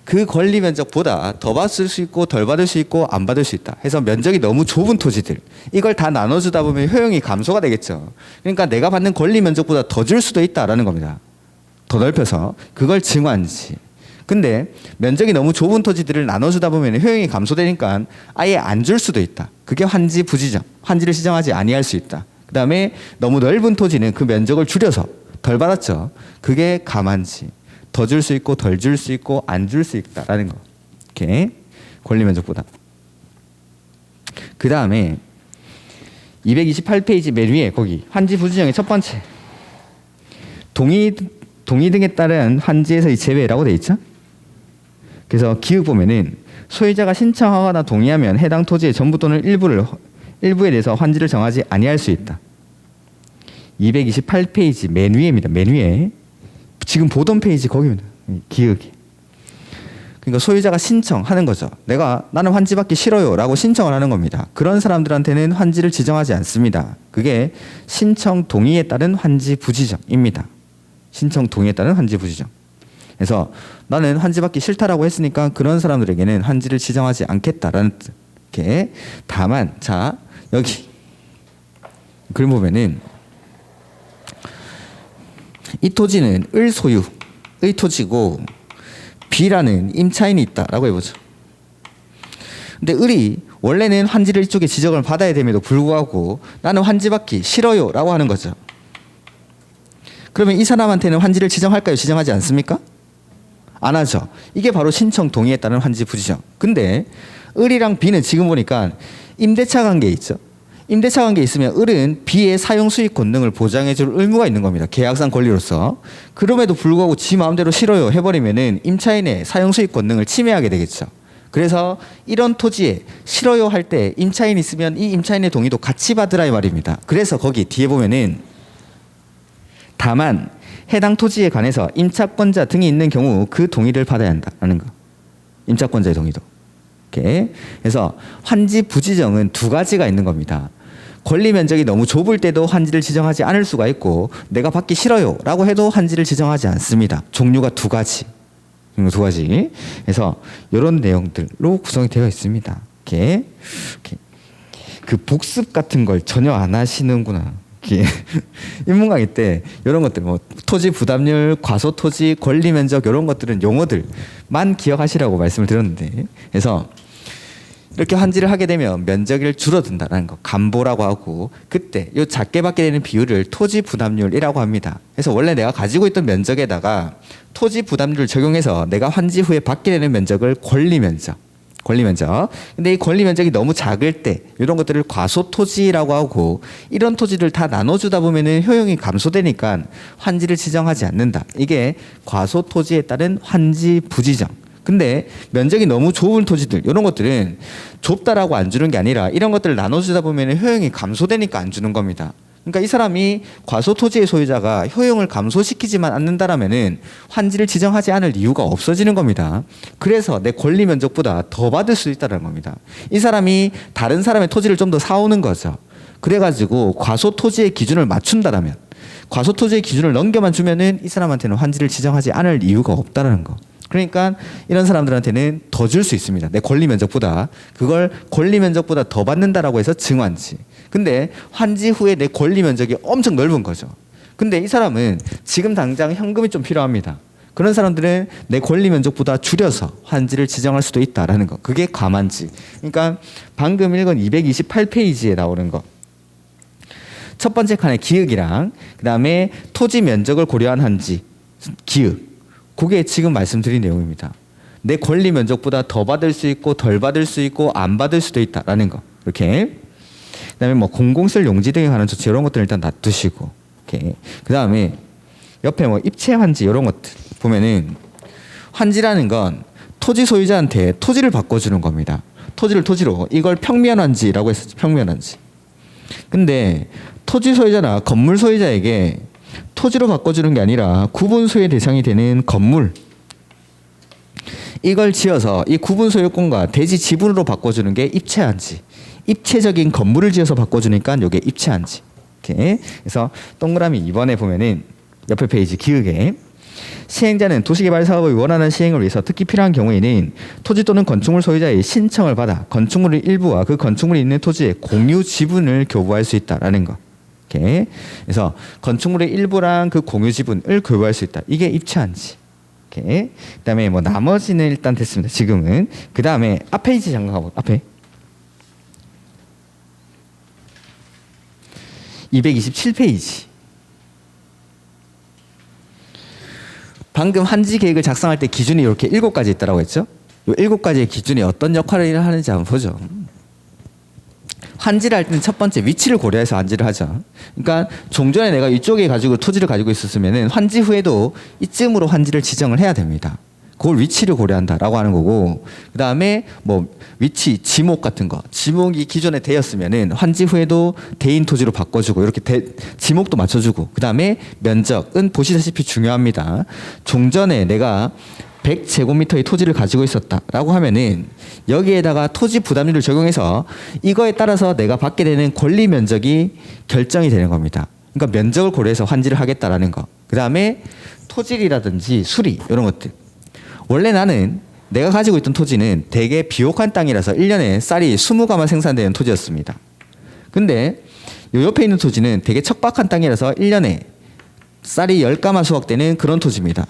그 권리 면적보다 더 받을 수 있고 덜 받을 수 있고 안 받을 수 있다. 해서 면적이 너무 좁은 토지들 이걸 다 나눠주다 보면 효용이 감소가 되겠죠. 그러니까 내가 받는 권리 면적보다 더 줄 수도 있다라는 겁니다. 더 넓혀서 그걸 증환지. 근데 면적이 너무 좁은 토지들을 나눠주다 보면 효용이 감소되니까 아예 안 줄 수도 있다. 그게 환지 부지정. 환지를 시정하지 아니할 수 있다. 그 다음에 너무 넓은 토지는 그 면적을 줄여서 덜 받았죠. 그게 감환지. 더 줄 수 있고 덜 줄 수 있고 안 줄 수 있다라는 거. 이렇게 권리 면적보다. 그 다음에 228페이지 맨 위에 거기 환지 부지정의 첫 번째 동의 등에 따른 환지에서의 제외라고 돼 있죠. 그래서 기획 보면은 소유자가 신청하거나 동의하면 해당 토지의 전부 또는 일부에 대해서 환지를 정하지 아니할 수 있다. 228페이지 맨 위에입니다. 맨 위에 지금 보던 페이지 거기입니다. 기획이. 그러니까 소유자가 신청하는 거죠. 나는 환지 받기 싫어요라고 신청을 하는 겁니다. 그런 사람들한테는 환지를 지정하지 않습니다. 그게 신청 동의에 따른 환지 부지정입니다. 신청 동의에 따른 환지 부지정. 그래서 나는 환지 받기 싫다라고 했으니까 그런 사람들에게는 환지를 지정하지 않겠다라는 뜻. 이렇게 다만 자 여기 그림 보면은 이 토지는 을 소유의 토지고 B라는 임차인이 있다라고 해보죠. 근데 을이 원래는 환지를 이쪽에 지정을 받아야 됨에도 불구하고 나는 환지 받기 싫어요라고 하는 거죠. 그러면 이 사람한테는 환지를 지정할까요? 지정하지 않습니까? 안 하죠. 이게 바로 신청 동의에 따른 환지 부지정. 근데 을이랑 B는 지금 보니까 임대차 관계에 있죠. 임대차 관계에 있으면 을은 B의 사용 수익 권능을 보장해 줄 의무가 있는 겁니다. 계약상 권리로서. 그럼에도 불구하고 지 마음대로 싫어요 해버리면은 임차인의 사용 수익 권능을 침해하게 되겠죠. 그래서 이런 토지에 싫어요 할 때 임차인이 있으면 이 임차인의 동의도 같이 받으라 이 말입니다. 그래서 거기 뒤에 보면은 다만 해당 토지에 관해서 임차권자 등이 있는 경우 그 동의를 받아야 한다는 거. 임차권자의 동의도. 이렇게. 그래서 환지 부지정은 두 가지가 있는 겁니다. 권리 면적이 너무 좁을 때도 환지를 지정하지 않을 수가 있고 내가 받기 싫어요라고 해도 환지를 지정하지 않습니다. 종류가 두 가지. 두 가지. 그래서 이런 내용들로 구성이 되어 있습니다. 이렇게 그 복습 같은 걸 전혀 안 하시는구나. 인문 강의 때 이런 것들 뭐 토지 부담률, 과소 토지, 권리 면적 이런 것들은 용어들만 기억하시라고 말씀을 드렸는데, 그래서 이렇게 환지를 하게 되면 면적이 줄어든다는 거 감보라고 하고, 그때 이 작게 받게 되는 비율을 토지 부담률이라고 합니다. 그래서 원래 내가 가지고 있던 면적에다가 토지 부담률을 적용해서 내가 환지 후에 받게 되는 면적을 권리 면적. 근데 이 권리 면적이 너무 작을 때 이런 것들을 과소 토지라고 하고, 이런 토지를 다 나눠주다 보면은 효용이 감소되니까 환지를 지정하지 않는다. 이게 과소 토지에 따른 환지 부지정. 근데 면적이 너무 좁은 토지들 이런 것들은 좁다라고 안 주는 게 아니라 이런 것들을 나눠주다 보면 효용이 감소되니까 안 주는 겁니다. 그러니까 이 사람이 과소 토지의 소유자가 효용을 감소시키지만 않는다라면은 환지를 지정하지 않을 이유가 없어지는 겁니다. 그래서 내 권리 면적보다 더 받을 수 있다는 겁니다. 이 사람이 다른 사람의 토지를 좀 더 사오는 거죠. 그래가지고 과소 토지의 기준을 맞춘다라면, 과소 토지의 기준을 넘겨만 주면은 이 사람한테는 환지를 지정하지 않을 이유가 없다는 거. 그러니까 이런 사람들한테는 더 줄 수 있습니다. 내 권리 면적보다. 그걸 권리 면적보다 더 받는다라고 해서 증환지. 근데 환지 후에 내 권리 면적이 엄청 넓은 거죠. 근데 이 사람은 지금 당장 현금이 좀 필요합니다. 그런 사람들은 내 권리 면적보다 줄여서 환지를 지정할 수도 있다라는 거. 그게 감환지. 그러니까 방금 읽은 228페이지에 나오는 거. 첫 번째 칸에 기역이랑 그다음에 토지 면적을 고려한 환지, 기역. 그게 지금 말씀드린 내용입니다. 내 권리 면적보다 더 받을 수 있고 덜 받을 수 있고 안 받을 수도 있다라는 거. 이렇게. 그다음에 뭐 공공시설 용지 등에 관한 조치 이런 것들 일단 놔두시고. 이렇게. 그다음에 옆에 뭐 입체 환지 이런 것들 보면은, 환지라는 건 토지 소유자한테 토지를 바꿔주는 겁니다. 토지를 토지로. 이걸 평면 환지라고 했었죠. 평면 환지. 근데 토지 소유자나 건물 소유자에게 토지로 바꿔주는 게 아니라 구분 소유의 대상이 되는 건물, 이걸 지어서 이 구분 소유권과 대지 지분으로 바꿔주는 게 입체한지. 입체적인 건물을 지어서 바꿔주니까 이게 입체한지. 이렇게. 그래서 동그라미 2번에 보면은 옆에 페이지 기역에, 시행자는 도시개발 사업의 원활한 시행을 위해서 특히 필요한 경우에는 토지 또는 건축물 소유자의 신청을 받아 건축물의 일부와 그 건축물이 있는 토지의 공유 지분을 교부할 수 있다라는 거. 이렇게. 그래서 건축물의 일부랑 그 공유 지분을 교부할 수 있다. 이게 입체한지. 이렇게. 그다음에 뭐 나머지는 일단 됐습니다. 지금은. 그다음에 앞 페이지 잠깐 가보. 앞에 227페이지. 방금 환지 계획을 작성할 때 기준이 이렇게 7가지 있다라고 했죠. 이 7가지의 기준이 어떤 역할을 하는지 한번 보죠. 환지를 할 때는 첫 번째 위치를 고려해서 환지를 하죠. 그러니까 종전에 내가 이쪽에 가지고 토지를 가지고 있었으면은 환지 후에도 이쯤으로 환지를 지정을 해야 됩니다. 그걸 위치를 고려한다라고 하는 거고, 그 다음에 뭐 위치, 지목 같은 거, 지목이 기존에 되었으면은 환지 후에도 대인 토지로 바꿔주고 이렇게 지목도 맞춰주고, 그 다음에 면적은 보시다시피 중요합니다. 종전에 내가 100제곱미터의 토지를 가지고 있었다라고 하면은 여기에다가 토지 부담률을 적용해서 이거에 따라서 내가 받게 되는 권리 면적이 결정이 되는 겁니다. 그러니까 면적을 고려해서 환지를 하겠다라는 거. 그 다음에 토질이라든지 수리 이런 것들. 원래 나는 내가 가지고 있던 토지는 되게 비옥한 땅이라서 1년에 쌀이 20가마 생산되는 토지였습니다. 근데 요 옆에 있는 토지는 되게 척박한 땅이라서 1년에 쌀이 10가마 수확되는 그런 토지입니다.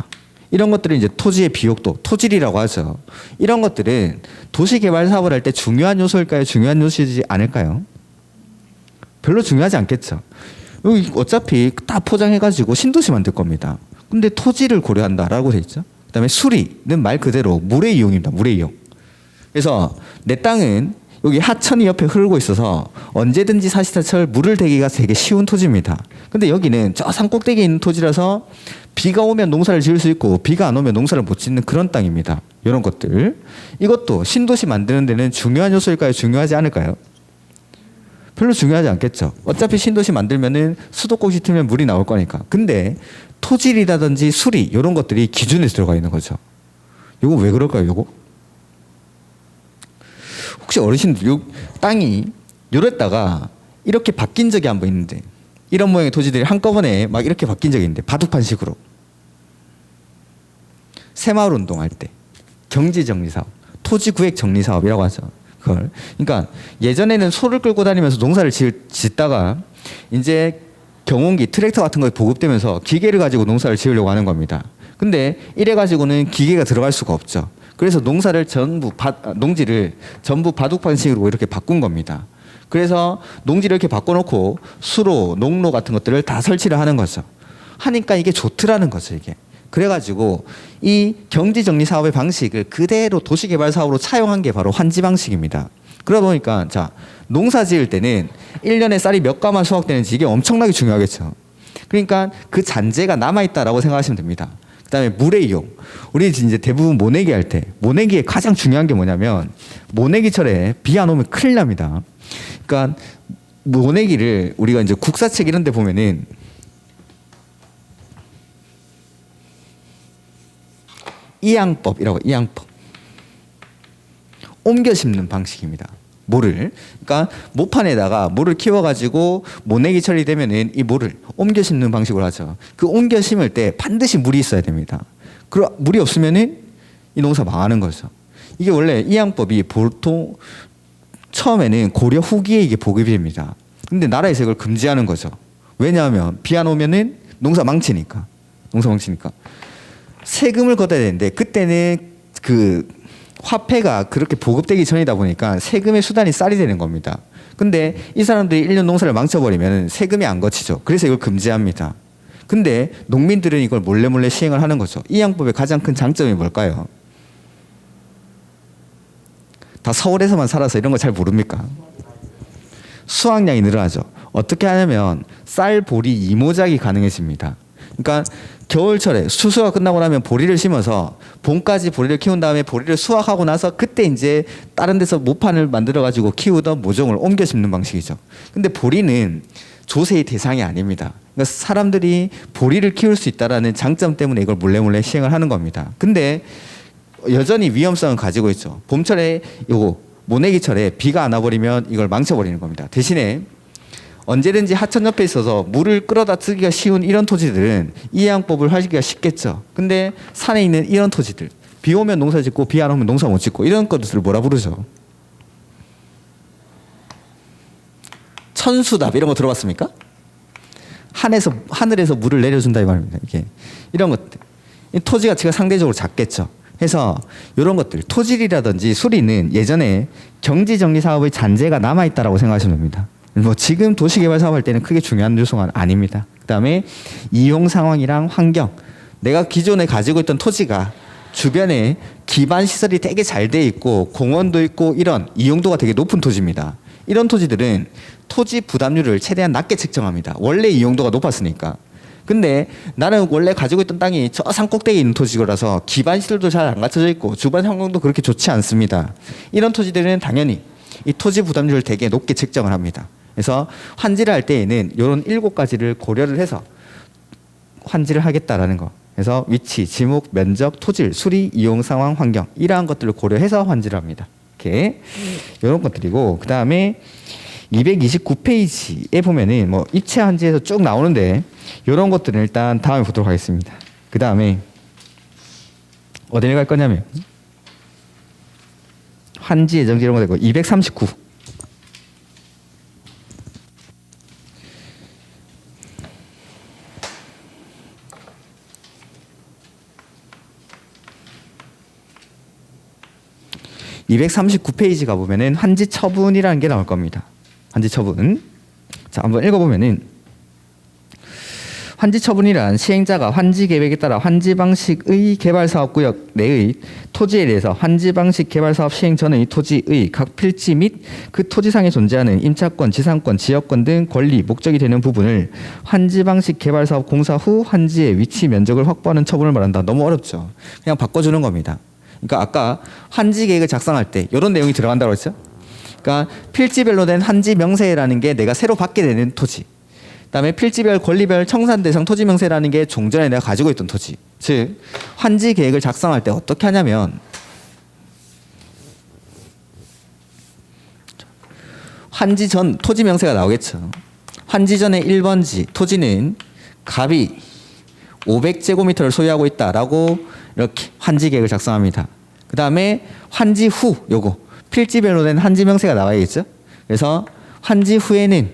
이런 것들은 이제 토지의 비옥도, 토질이라고 하죠. 이런 것들은 도시개발 사업을 할 때 중요한 요소일까요? 중요한 요소이지 않을까요? 별로 중요하지 않겠죠. 어차피 다 포장해가지고 신도시 만들 겁니다. 근데 토지를 고려한다라고 돼 있죠. 그다음에 수리는 말 그대로 물의 이용입니다. 물의 이용. 그래서 내 땅은 여기 하천이 옆에 흐르고 있어서 언제든지 사시사철 물을 대기가 되게 쉬운 토지입니다. 근데 여기는 저 산 꼭대기에 있는 토지라서 비가 오면 농사를 지을 수 있고 비가 안 오면 농사를 못 짓는 그런 땅입니다. 이런 것들. 이것도 신도시 만드는 데는 중요한 요소일까요? 중요하지 않을까요? 별로 중요하지 않겠죠. 어차피 신도시 만들면은 수도꼭 짙으면 물이 나올 거니까. 근데 토질이라든지 수리 이런 것들이 기준에 들어가 있는 거죠. 이거 왜 그럴까요? 이거? 혹시 어르신들 요 땅이 요랬다가 이렇게 바뀐 적이 한 번 있는데, 이런 모양의 토지들이 한꺼번에 막 이렇게 바뀐 적이 있는데 바둑판식으로 새마을 운동할 때 경지 정리 사업, 토지 구획 정리 사업이라고 하죠. 그걸. 그러니까 예전에는 소를 끌고 다니면서 농사를 짓다가 이제 경운기, 트랙터 같은 거 보급되면서 기계를 가지고 농사를 지으려고 하는 겁니다. 근데 이래 가지고는 기계가 들어갈 수가 없죠. 그래서 농지를 전부 바둑 방식으로 이렇게 바꾼 겁니다. 그래서 농지를 이렇게 바꿔놓고 수로, 농로 같은 것들을 다 설치를 하는 거죠. 하니까 이게 좋더라는 거죠, 이게. 그래가지고 이 경지 정리 사업의 방식을 그대로 도시개발 사업으로 차용한 게 바로 환지 방식입니다. 그러다 보니까 자, 농사 지을 때는 1년에 쌀이 몇 가만 수확되는지 이게 엄청나게 중요하겠죠. 그러니까 그 잔재가 남아있다라고 생각하시면 됩니다. 그다음에 물의 이용. 우리 이제 대부분 모내기 할 때 모내기의 가장 중요한 게 뭐냐면 모내기철에 비 안 오면 큰일 납니다. 그러니까 모내기를 우리가 이제 국사책 이런 데 보면은 이양법이라고, 이양법. 옮겨 심는 방식입니다. 모를. 그러니까 모판에다가 모를 키워가지고 모내기 처리되면은 이 모를 옮겨 심는 방식으로 하죠. 그 옮겨 심을 때 반드시 물이 있어야 됩니다. 그럼 물이 없으면은 이 농사 망하는 거죠. 이게 원래 이양법이 보통 처음에는 고려 후기에 이게 보급이 됩니다. 근데 나라에서 이걸 금지하는 거죠. 왜냐하면 비 안 오면은 농사 망치니까. 세금을 걷어야 되는데 그때는 그 화폐가 그렇게 보급되기 전이다 보니까 세금의 수단이 쌀이 되는 겁니다. 근데 이 사람들이 1년 농사를 망쳐버리면 세금이 안 거치죠. 그래서 이걸 금지합니다. 근데 농민들은 이걸 몰래 시행을 하는 거죠. 이 양법의 가장 큰 장점이 뭘까요? 다 서울에서만 살아서 이런 거 잘 모릅니까? 수확량이 늘어나죠. 어떻게 하냐면 쌀, 보리, 이모작이 가능해집니다. 그러니까 겨울철에 수수가 끝나고 나면 보리를 심어서 봄까지 보리를 키운 다음에 보리를 수확하고 나서 그때 이제 다른 데서 모판을 만들어 가지고 키우던 모종을 옮겨 심는 방식이죠. 근데 보리는 조세의 대상이 아닙니다. 그러니까 사람들이 보리를 키울 수 있다라는 장점 때문에 이걸 몰래 시행을 하는 겁니다. 근데 여전히 위험성을 가지고 있죠. 봄철에 요거 모내기철에 비가 안 와버리면 이걸 망쳐버리는 겁니다. 대신에 언제든지 하천 옆에 있어서 물을 끌어다 쓰기가 쉬운 이런 토지들은 이양법을 하기가 쉽겠죠. 근데 산에 있는 이런 토지들, 비 오면 농사 짓고 비 안 오면 농사 못 짓고 이런 것들을 뭐라 부르죠? 천수답 이런 거 들어봤습니까? 하늘에서 물을 내려준다 이 말입니다. 이게 이런 것들, 이 토지 가치가 상대적으로 작겠죠. 해서 이런 것들, 토질이라든지 수리는 예전에 경지정리 사업의 잔재가 남아있다라고 생각하시면 됩니다. 뭐 지금 도시개발 사업할 때는 크게 중요한 요소가 아닙니다. 그다음에 이용 상황이랑 환경. 내가 기존에 가지고 있던 토지가 주변에 기반 시설이 되게 잘 돼 있고 공원도 있고 이런 이용도가 되게 높은 토지입니다. 이런 토지들은 토지 부담률을 최대한 낮게 책정합니다. 원래 이용도가 높았으니까. 근데 나는 원래 가지고 있던 땅이 저 산 꼭대기에 있는 토지라서 기반 시설도 잘 안 갖춰져 있고 주변 환경도 그렇게 좋지 않습니다. 이런 토지들은 당연히 이 토지 부담률을 되게 높게 책정을 합니다. 그래서 환지를 할 때에는 이런 7가지를 고려를 해서 환지를 하겠다라는 거. 그래서 위치, 지목, 면적, 토질, 수리, 이용 상황, 환경 이러한 것들을 고려해서 환지를 합니다. 이렇게 이런 것들이고 그 다음에 229페이지에 보면은 뭐 입체 환지에서 쭉 나오는데 이런 것들은 일단 다음에 보도록 하겠습니다. 그 다음에 어디를 갈 거냐면 환지 예정지 이런 거 되고 239. 239페이지 가보면은 환지 처분이라는 게 나올 겁니다. 환지 처분. 자, 한번 읽어보면은 환지 처분이란 시행자가 환지 계획에 따라 환지 방식의 개발 사업 구역 내의 토지에 대해서 환지 방식 개발 사업 시행 전의 토지의 각 필지 및 그 토지상에 존재하는 임차권, 지상권, 지역권 등 권리, 목적이 되는 부분을 환지 방식 개발 사업 공사 후 환지의 위치, 면적을 확보하는 처분을 말한다. 너무 어렵죠. 그냥 바꿔주는 겁니다. 그러니까 아까 환지 계획을 작성할 때 이런 내용이 들어간다고 했죠. 그러니까 필지별로 된 환지 명세라는 게 내가 새로 받게 되는 토지. 그다음에 필지별, 권리별, 청산 대상 토지 명세라는 게 종전에 내가 가지고 있던 토지. 즉 환지 계획을 작성할 때 어떻게 하냐면 환지 전 토지 명세가 나오겠죠. 환지 전의 1번지 토지는 갑이 500제곱미터를 소유하고 있다라고 이렇게 환지 계획을 작성합니다. 그 다음에 환지 후 요거 필지별로 된 환지 명세가 나와야겠죠. 그래서 환지 후에는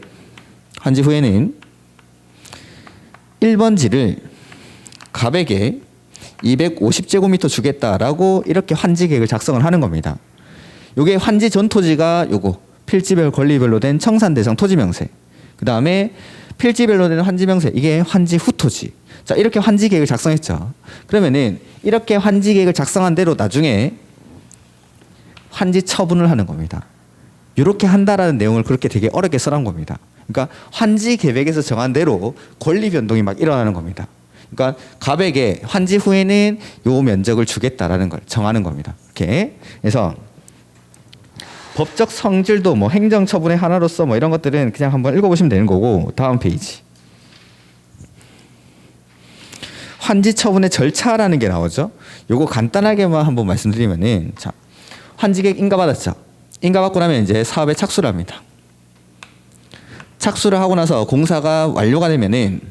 1번지를 갑에게 250제곱미터 주겠다라고 이렇게 환지 계획을 작성을 하는 겁니다. 요게 환지 전 토지가 요거 필지별 권리별로 된 청산 대상 토지 명세. 그 다음에 필지별로 된 환지 명세 이게 환지 후 토지. 자 이렇게 환지 계획을 작성했죠. 그러면은 이렇게 환지 계획을 작성한 대로 나중에 환지 처분을 하는 겁니다. 이렇게 한다라는 내용을 그렇게 되게 어렵게 써놓은 겁니다. 그러니까 환지 계획에서 정한 대로 권리 변동이 막 일어나는 겁니다. 그러니까 갑에게 환지 후에는 요 면적을 주겠다라는 걸 정하는 겁니다. 이렇게. 그래서 법적 성질도 뭐 행정 처분의 하나로서 뭐 이런 것들은 그냥 한번 읽어보시면 되는 거고 다음 페이지. 환지 처분의 절차라는 게 나오죠. 요거 간단하게만 한번 말씀드리면은 자 환지계획 인가받았죠. 인가받고 나면 이제 사업에 착수를 합니다. 착수를 하고 나서 공사가 완료가 되면은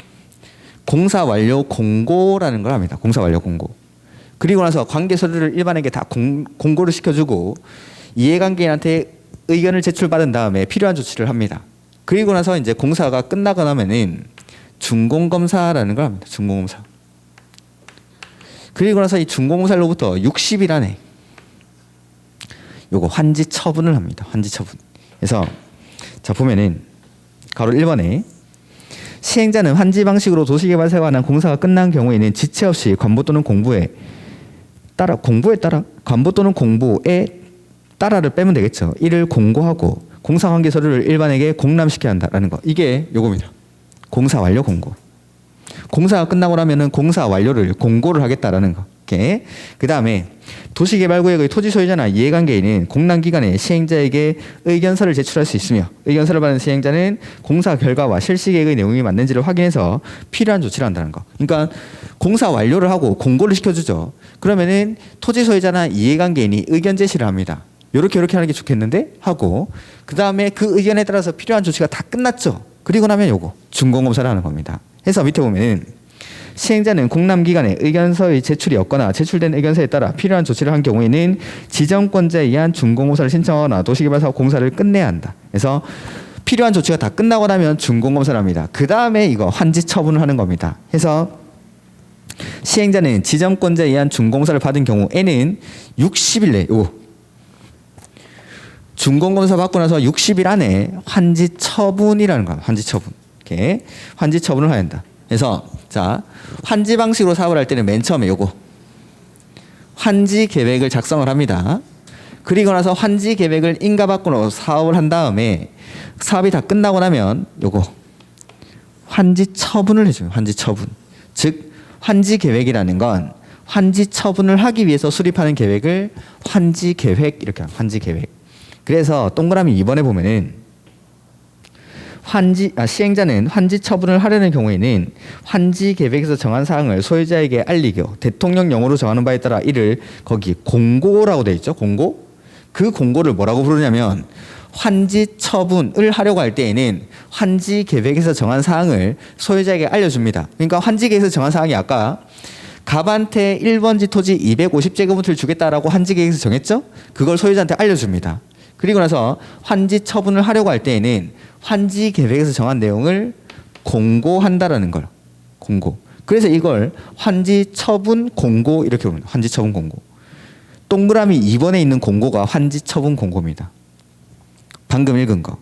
공사 완료 공고라는 걸 합니다. 공사 완료 공고. 그리고 나서 관계 서류를 일반에게 다 공고를 시켜주고 이해관계인한테 의견을 제출받은 다음에 필요한 조치를 합니다. 그리고 나서 이제 공사가 끝나고 나면은 준공검사라는 걸 합니다. 준공검사. 그리고 나서 이 준공검사로부터 60일 안에 요거 환지 처분을 합니다. 환지 처분. 그래서 자 보면은 가로 1번에 시행자는 환지 방식으로 도시개발사에 관한 공사가 끝난 경우에는 지체 없이 관보 또는 공부에 따라 관보 또는 공부에 따라를 빼면 되겠죠. 이를 공고하고 공사관계 서류를 일반에게 공람시켜야 한다라는 거. 이게 요겁니다. 공사 완료 공고. 공사가 끝나고 나면은 공사 완료를 공고를 하겠다라는 거. 이렇게. 그 다음에 도시개발구역의 토지 소유자나 이해관계인은 공람기간에 시행자에게 의견서를 제출할 수 있으며 의견서를 받은 시행자는 공사 결과와 실시계획의 내용이 맞는지를 확인해서 필요한 조치를 한다는 거. 그러니까 공사 완료를 하고 공고를 시켜주죠. 그러면은 토지 소유자나 이해관계인이 의견 제시를 합니다. 요렇게 하는 게 좋겠는데 하고 그 다음에 그 의견에 따라서 필요한 조치가 다 끝났죠. 그리고 나면 요거 준공검사를 하는 겁니다. 해서 밑에 보면은 시행자는 공람기간에 의견서의 제출이 없거나 제출된 의견서에 따라 필요한 조치를 한 경우에는 지정권자에 의한 준공검사를 신청하거나 도시개발사업 공사를 끝내야 한다. 그래서 필요한 조치가 다 끝나고 나면 준공검사를 합니다. 그 다음에 이거 환지 처분을 하는 겁니다. 해서 시행자는 지정권자에 의한 준공사를 받은 경우에는 60일 내에 준공검사 받고 나서 60일 안에 환지 처분이라는 거야. 환지 처분. 이렇게 환지 처분을 해야 한다. 그래서 자 환지 방식으로 사업을 할 때는 맨 처음에 요거 환지 계획을 작성을 합니다. 그리고 나서 환지 계획을 인가받고 사업을 한 다음에 사업이 다 끝나고 나면 요거 환지 처분을 해줘요. 환지 처분. 즉 환지 계획이라는 건 환지 처분을 하기 위해서 수립하는 계획을 환지 계획 이렇게 합니다. 환지 계획. 그래서 동그라미 2번에 보면은 시행자는 환지 처분을 하려는 경우에는 환지 계획에서 정한 사항을 소유자에게 알리고 대통령령으로 정하는 바에 따라 이를 거기 공고라고 되어 있죠. 공고. 그 공고를 뭐라고 부르냐면 환지 처분을 하려고 할 때에는 환지 계획에서 정한 사항을 소유자에게 알려줍니다. 그러니까 환지 계획에서 정한 사항이 아까 갑한테 1번지 토지 250제곱미터를 주겠다라고 환지 계획에서 정했죠. 그걸 소유자한테 알려줍니다. 그리고 나서 환지 처분을 하려고 할 때에는 환지 계획에서 정한 내용을 공고한다라는 걸. 공고. 그래서 이걸 환지 처분 공고 이렇게 부릅니다. 환지 처분 공고. 동그라미 2번에 있는 공고가 환지 처분 공고입니다. 방금 읽은 거.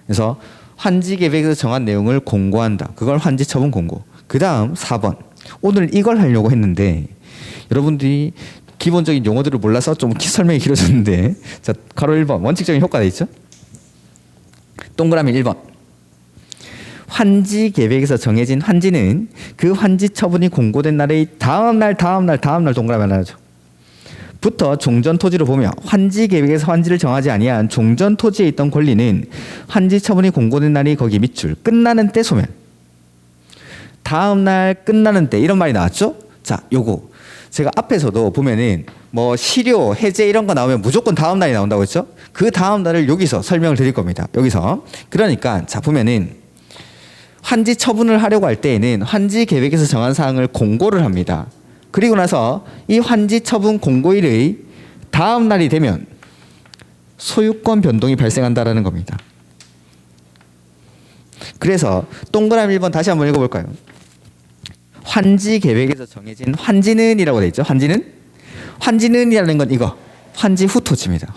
그래서 환지 계획에서 정한 내용을 공고한다. 그걸 환지 처분 공고. 그 다음 4번. 오늘 이걸 하려고 했는데 여러분들이 기본적인 용어들을 몰라서 좀 설명이 길어졌는데 자 가로 1번 원칙적인 효과가 있죠. 동그라미 1번 환지 계획에서 정해진 환지는 그 환지 처분이 공고된 날의 다음날 동그라미 하나죠. 부터 종전 토지로 보며 환지 계획에서 환지를 정하지 아니한 종전 토지에 있던 권리는 환지 처분이 공고된 날이 거기 밑줄 끝나는 때 소멸. 다음날 끝나는 때 이런 말이 나왔죠. 자 요거 제가 앞에서도 보면은 뭐 실효, 해제 이런 거 나오면 무조건 다음 날이 나온다고 했죠. 그 다음 날을 여기서 설명을 드릴 겁니다. 여기서. 그러니까 자 보면은 환지 처분을 하려고 할 때에는 환지 계획에서 정한 사항을 공고를 합니다. 그리고 나서 이 환지 처분 공고일의 다음 날이 되면 소유권 변동이 발생한다라는 겁니다. 그래서 동그라미 1번 다시 한번 읽어볼까요? 환지 계획에서 정해진 환지는이라고 되어 있죠. 환지는이라는 건 이거 환지 후 토지입니다.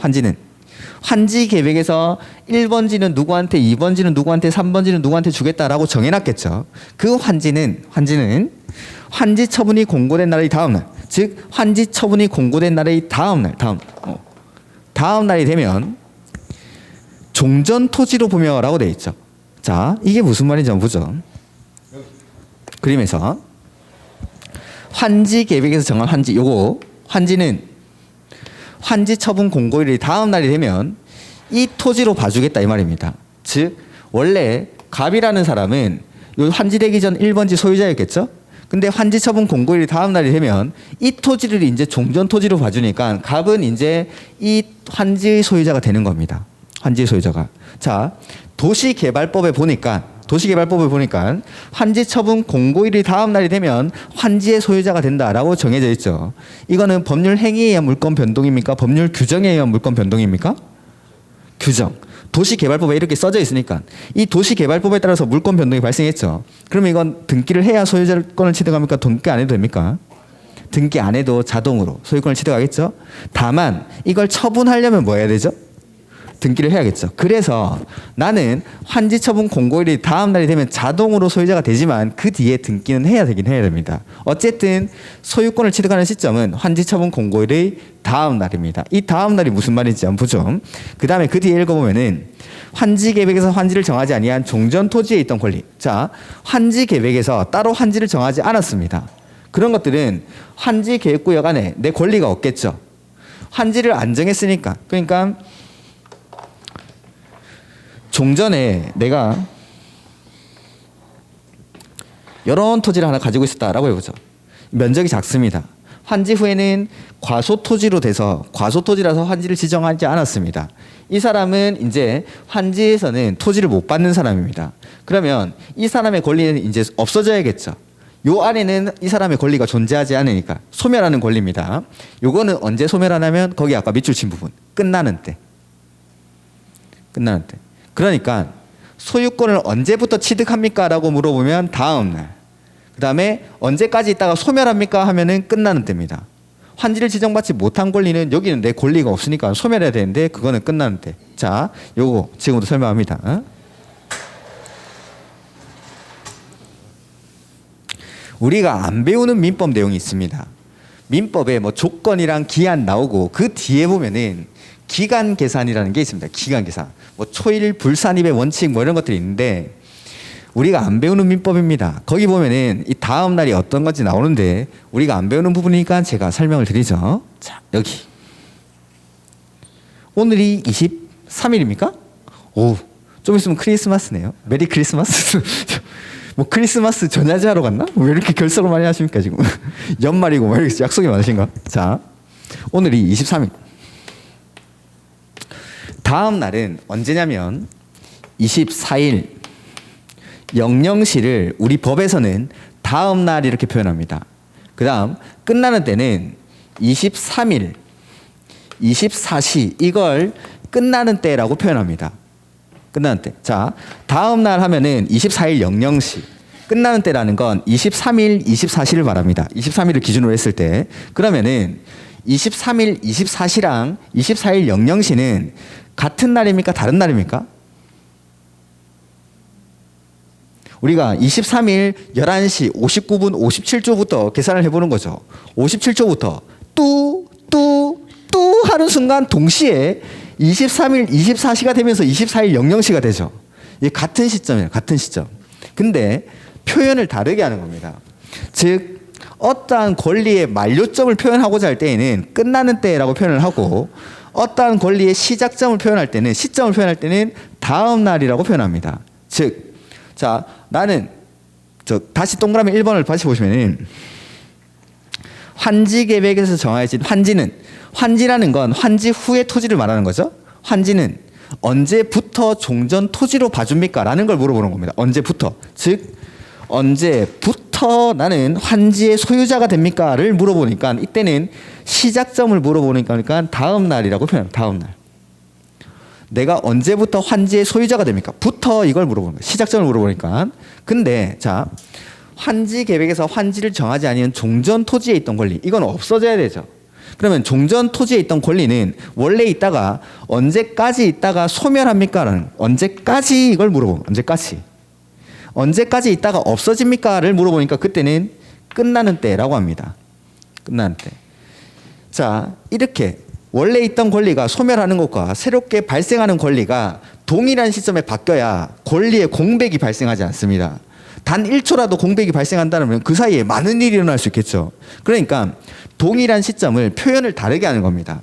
환지 계획에서 1번지는 누구한테, 2번지는 누구한테, 3번지는 누구한테 주겠다라고 정해놨겠죠. 그 환지는 환지 처분이 공고된 날의 다음 날, 즉 환지 처분이 공고된 날의 다음 날이 되면 종전 토지로 보며라고 되어 있죠. 자, 이게 무슨 말인지 한번 보죠. 그림에서 환지 계획에서 정한 환지는 환지 처분 공고일이 다음 날이 되면 이 토지로 봐주겠다 이 말입니다. 즉 원래 갑이라는 사람은 요 환지되기 전 1번지 소유자였겠죠. 근데 환지 처분 공고일이 다음 날이 되면 이 토지를 이제 종전 토지로 봐주니까 갑은 이제 이 환지의 소유자가 되는 겁니다. 환지의 소유자가. 자, 도시개발법에 보니까 환지 처분 공고일이 다음 날이 되면 환지의 소유자가 된다라고 정해져 있죠. 이거는 법률 행위에 의한 물권 변동입니까? 법률 규정에 의한 물권 변동입니까? 규정. 도시개발법에 이렇게 써져 있으니까 이 도시개발법에 따라서 물권 변동이 발생했죠. 그러면 이건 등기를 해야 소유권을 취득합니까? 등기 안 해도 됩니까? 등기 안 해도 자동으로 소유권을 취득하겠죠. 다만 이걸 처분하려면 뭐 해야 되죠? 등기를 해야겠죠. 그래서 나는 환지 처분 공고일이 다음 날이 되면 자동으로 소유자가 되지만 그 뒤에 등기는 해야 됩니다. 어쨌든 소유권을 취득하는 시점은 환지 처분 공고일의 다음 날입니다. 이 다음 날이 무슨 말인지 한번 보죠. 그 다음에 그 뒤에 읽어보면은 환지 계획에서 환지를 정하지 아니한 종전 토지에 있던 권리. 자, 환지 계획에서 따로 환지를 정하지 않았습니다. 그런 것들은 환지 계획구역 안에 내 권리가 없겠죠. 환지를 안 정했으니까. 그러니까 종전에 내가 이런 토지를 하나 가지고 있었다라고 해보죠. 면적이 작습니다. 환지 후에는 과소토지로 돼서 과소토지라서 환지를 지정하지 않았습니다. 이 사람은 이제 환지에서는 토지를 못 받는 사람입니다. 그러면 이 사람의 권리는 이제 없어져야겠죠. 요 안에는 이 사람의 권리가 존재하지 않으니까 소멸하는 권리입니다. 요거는 언제 소멸하냐면 거기 아까 밑줄 친 부분 끝나는 때. 그러니까 소유권을 언제부터 취득합니까? 라고 물어보면 다음 날. 그 다음에 언제까지 있다가 소멸합니까? 하면은 끝나는 때입니다. 환지를 지정받지 못한 권리는 여기는 내 권리가 없으니까 소멸해야 되는데 그거는 끝나는 때. 자, 요거 지금부터 설명합니다. 우리가 안 배우는 민법 내용이 있습니다. 민법에 뭐 조건이랑 기한 나오고 그 뒤에 보면은 기간 계산이라는 게 있습니다. 기간 계산. 뭐 초일 불산입의 원칙 뭐 이런 것들이 있는데 우리가 안 배우는 민법입니다. 거기 보면은 이 다음 날이 어떤 건지 나오는데 우리가 안 배우는 부분이니까 제가 설명을 드리죠. 자, 여기. 오늘이 23일입니까? 오, 좀 있으면 크리스마스네요. 메리 크리스마스. 뭐 크리스마스 전야제 하러 갔나? 왜 이렇게 결석을 많이 하십니까 지금? 연말이고 뭐 이렇게 약속이 많으신가? 자, 오늘이 23일. 다음 날은 언제냐면 24일 00시를 우리 법에서는 다음 날 이렇게 표현합니다. 그 다음 끝나는 때는 23일 24시 이걸 끝나는 때라고 표현합니다. 끝나는 때. 자, 다음 날 하면은 24일 00시. 끝나는 때라는 건 23일 24시를 말합니다. 23일을 기준으로 했을 때. 그러면은 23일 24시랑 24일 00시는 같은 날입니까? 다른 날입니까? 우리가 23일 11시 59분 57초부터 계산을 해보는 거죠. 57초부터 뚜 하는 순간 동시에 23일 24시가 되면서 24일 00시가 되죠. 이게 같은 시점이에요. 같은 시점. 근데 표현을 다르게 하는 겁니다. 즉 어떠한 권리의 만료점을 표현하고자 할 때에는 끝나는 때라고 표현을 하고 어떠한 권리의 시작점을 표현할 때는 시점을 표현할 때는 다음 날이라고 표현합니다. 즉, 자, 나는 다시 동그라미 1번을 다시 보시면은 환지 계획에서 정해진 환지라는 건 환지 후의 토지를 말하는 거죠. 환지는 언제부터 종전 토지로 봐줍니까? 라는 걸 물어보는 겁니다. 언제부터. 즉 언제부터 언제부터 나는 환지의 소유자가 됩니까?를 물어보니까 이때는 시작점을 물어보니까 그러니까 다음 날이라고 표현합니다. 다음 날. 내가 언제부터 환지의 소유자가 됩니까? 부터 이걸 물어보는 거예요. 시작점을 물어보니까. 근데 자, 환지 계획에서 환지를 정하지 아니한 종전 토지에 있던 권리, 이건 없어져야 되죠. 그러면 종전 토지에 있던 권리는 원래 있다가 언제까지 있다가 소멸합니까? 라는, 언제까지 이걸 물어보는 거예요. 언제까지 있다가 없어집니까?를 물어보니까 그때는 끝나는 때라고 합니다. 끝나는 때. 자, 이렇게 원래 있던 권리가 소멸하는 것과 새롭게 발생하는 권리가 동일한 시점에 바뀌어야 권리의 공백이 발생하지 않습니다. 단 1초라도 공백이 발생한다면 그 사이에 많은 일이 일어날 수 있겠죠. 그러니까 동일한 시점을 표현을 다르게 하는 겁니다.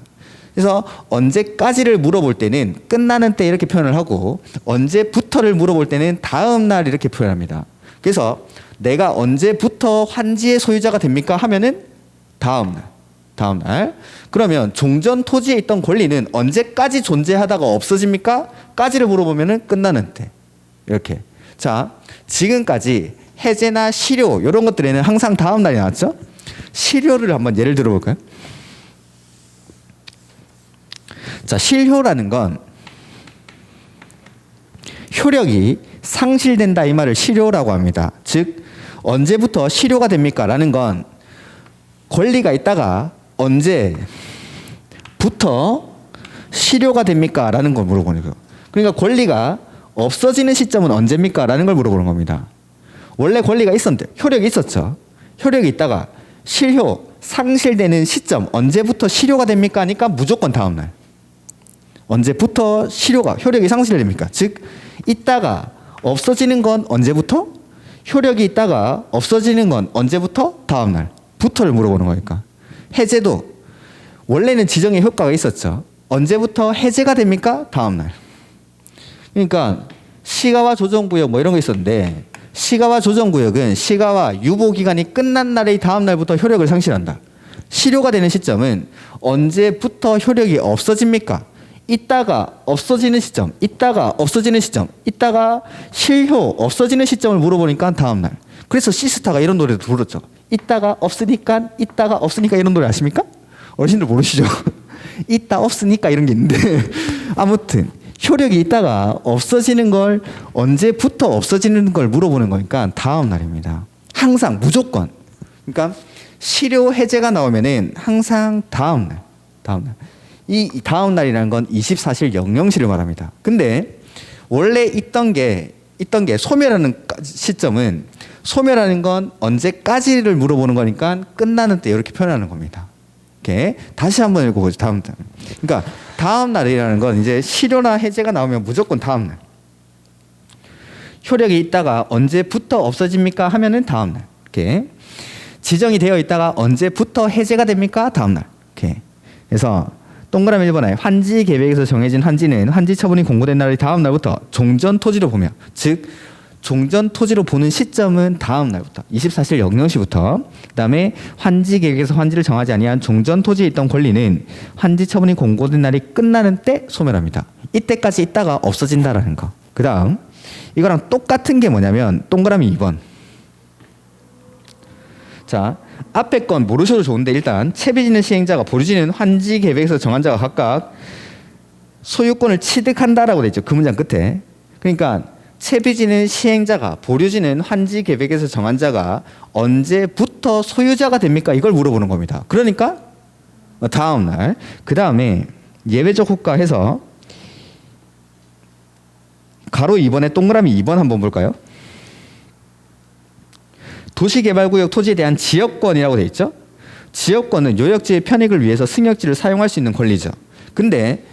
그래서 언제까지를 물어볼 때는 끝나는 때 이렇게 표현을 하고 언제부터를 물어볼 때는 다음 날 이렇게 표현합니다. 그래서 내가 언제부터 환지의 소유자가 됩니까? 하면은 다음 날. 다음 날. 그러면 종전 토지에 있던 권리는 언제까지 존재하다가 없어집니까? 까지를 물어보면은 끝나는 때. 이렇게. 자, 지금까지 해제나 실효 이런 것들에는 항상 다음 날이 나왔죠? 실효를 한번 예를 들어볼까요? 자, 실효라는 건 효력이 상실된다 이 말을 실효라고 합니다. 즉 언제부터 실효가 됩니까? 라는 건 권리가 있다가 언제부터 실효가 됩니까? 라는 걸 물어보는 거예요. 그러니까 권리가 없어지는 시점은 언제입니까? 라는 걸 물어보는 겁니다. 원래 권리가 있었는데 효력이 있었죠. 효력이 있다가 실효, 상실되는 시점 언제부터 실효가 됩니까? 하니까 무조건 다음 날. 언제부터 실효가 효력이 상실됩니까? 즉 있다가 없어지는 건 언제부터? 효력이 있다가 없어지는 건 언제부터? 다음 날. 부터를 물어보는 거니까. 해제도 원래는 지정의 효과가 있었죠. 언제부터 해제가 됩니까? 다음 날. 그러니까 시가와 조정구역 뭐 이런 거 있었는데 시가와 조정구역은 시가와 유보기간이 끝난 날의 다음 날부터 효력을 상실한다. 실효가 되는 시점은 언제부터 효력이 없어집니까? 있다가 없어지는 시점, 있다가 없어지는 시점, 있다가 실효 없어지는 시점을 물어보니까 다음 날. 그래서 시스타가 이런 노래도 불렀죠. 있다가 없으니까 이런 노래 아십니까? 어르신들 모르시죠? 있다 없으니까 이런 게 있는데 아무튼 효력이 있다가 없어지는 걸 언제부터 없어지는 걸 물어보는 거니까 다음 날입니다. 항상 무조건. 그러니까 실효 해제가 나오면은 항상 다음 날. 이 다음 날이라는 건 24실 00시를 말합니다. 근데 원래 있던 게 소멸하는 시점은 소멸하는 건 언제까지를 물어보는 거니까 끝나는 때 이렇게 표현하는 겁니다. 이렇게 다시 한번 읽어보죠. 다음 날. 그러니까 다음 날이라는 건 이제 실효나 해제가 나오면 무조건 다음 날. 효력이 있다가 언제부터 없어집니까? 하면은 다음 날. 이렇게 지정이 되어 있다가 언제부터 해제가 됩니까? 다음 날. 이렇게. 그래서 동그라미 1번에 환지 계획에서 정해진 환지는 환지 처분이 공고된 날의 다음 날부터 종전 토지로 보며, 즉 종전 토지로 보는 시점은 다음 날부터 24실 00시부터, 그다음에 환지 계획에서 환지를 정하지 아니한 종전 토지에 있던 권리는 환지 처분이 공고된 날이 끝나는 때 소멸합니다. 이때까지 있다가 없어진다라는 거. 그다음 이거랑 똑같은 게 뭐냐면 동그라미 2번. 자, 앞에 건 모르셔도 좋은데 일단 채비지는 시행자가 보류지는 환지 계획에서 정한 자가 각각 소유권을 취득한다라고 돼 있죠. 그 문장 끝에. 그러니까 채비지는 시행자가 보류지는 환지 계획에서 정한 자가 언제부터 소유자가 됩니까? 이걸 물어보는 겁니다. 그러니까 다음 날. 그 다음에 예외적 효과 해서 가로 2번에 동그라미 2번 한번 볼까요? 도시개발구역 토지에 대한 지역권이라고 돼 있죠. 지역권은 요역지의 편익을 위해서 승역지를 사용할 수 있는 권리죠. 근데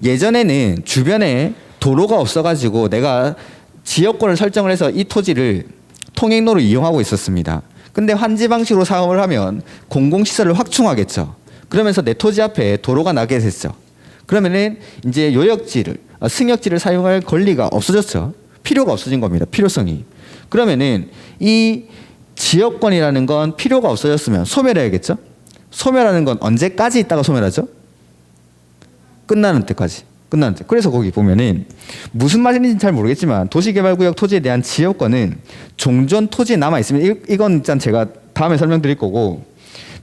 예전에는 주변에 도로가 없어가지고 내가 지역권을 설정을 해서 이 토지를 통행로로 이용하고 있었습니다. 근데 환지 방식으로 사업을 하면 공공시설을 확충하겠죠. 그러면서 내 토지 앞에 도로가 나게 됐죠. 그러면은 이제 요역지를 승역지를 사용할 권리가 없어졌죠. 필요가 없어진 겁니다. 필요성이. 그러면은 이 지역권이라는 건 필요가 없어졌으면 소멸해야겠죠. 소멸하는 건 언제까지 있다가 소멸하죠? 끝나는 때까지. 끝났는데. 그래서 거기 보면은 무슨 말인지는 잘 모르겠지만 도시개발구역 토지에 대한 지역권은 종전 토지에 남아 있으면 이건 일단 제가 다음에 설명드릴 거고,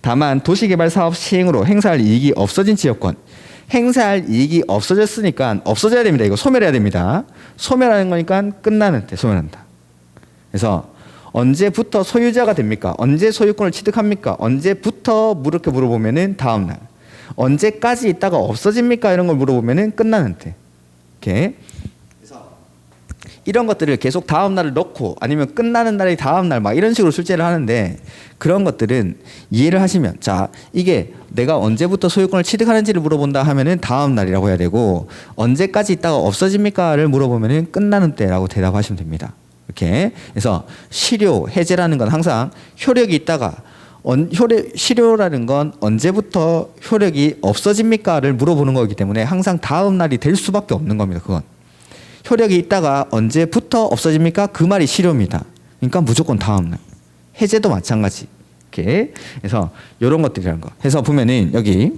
다만 도시개발 사업 시행으로 행사할 이익이 없어진 지역권, 행사할 이익이 없어졌으니까 없어져야 됩니다. 이거 소멸해야 됩니다. 소멸하는 거니까 끝나는데 소멸한다. 그래서 언제부터 소유자가 됩니까? 언제 소유권을 취득합니까? 언제부터 이렇게 물어보면은 다음 날. 언제까지 있다가 없어집니까? 이런 걸 물어보면은 끝나는데. 이렇게. 그래서 이런 것들을 계속 다음 날을 넣고 아니면 끝나는 날이 다음 날 막 이런 식으로 출제를 하는데, 그런 것들은 이해를 하시면, 자, 이게 내가 언제부터 소유권을 취득하는지를 물어본다 하면은 다음 날이라고 해야 되고, 언제까지 있다가 없어집니까를 물어보면은 끝나는 때라고 대답하시면 됩니다. 이렇게. 그래서 실효, 해제라는 건 항상 효력이 있다가 실효라는 건 언제부터 효력이 없어집니까를 물어보는 거기 때문에 항상 다음 날이 될 수밖에 없는 겁니다. 그건 효력이 있다가 언제부터 없어집니까? 그 말이 실효입니다. 그러니까 무조건 다음 날. 해제도 마찬가지. 이렇게. 그래서 이런 것들이라는 거. 해서 보면은 여기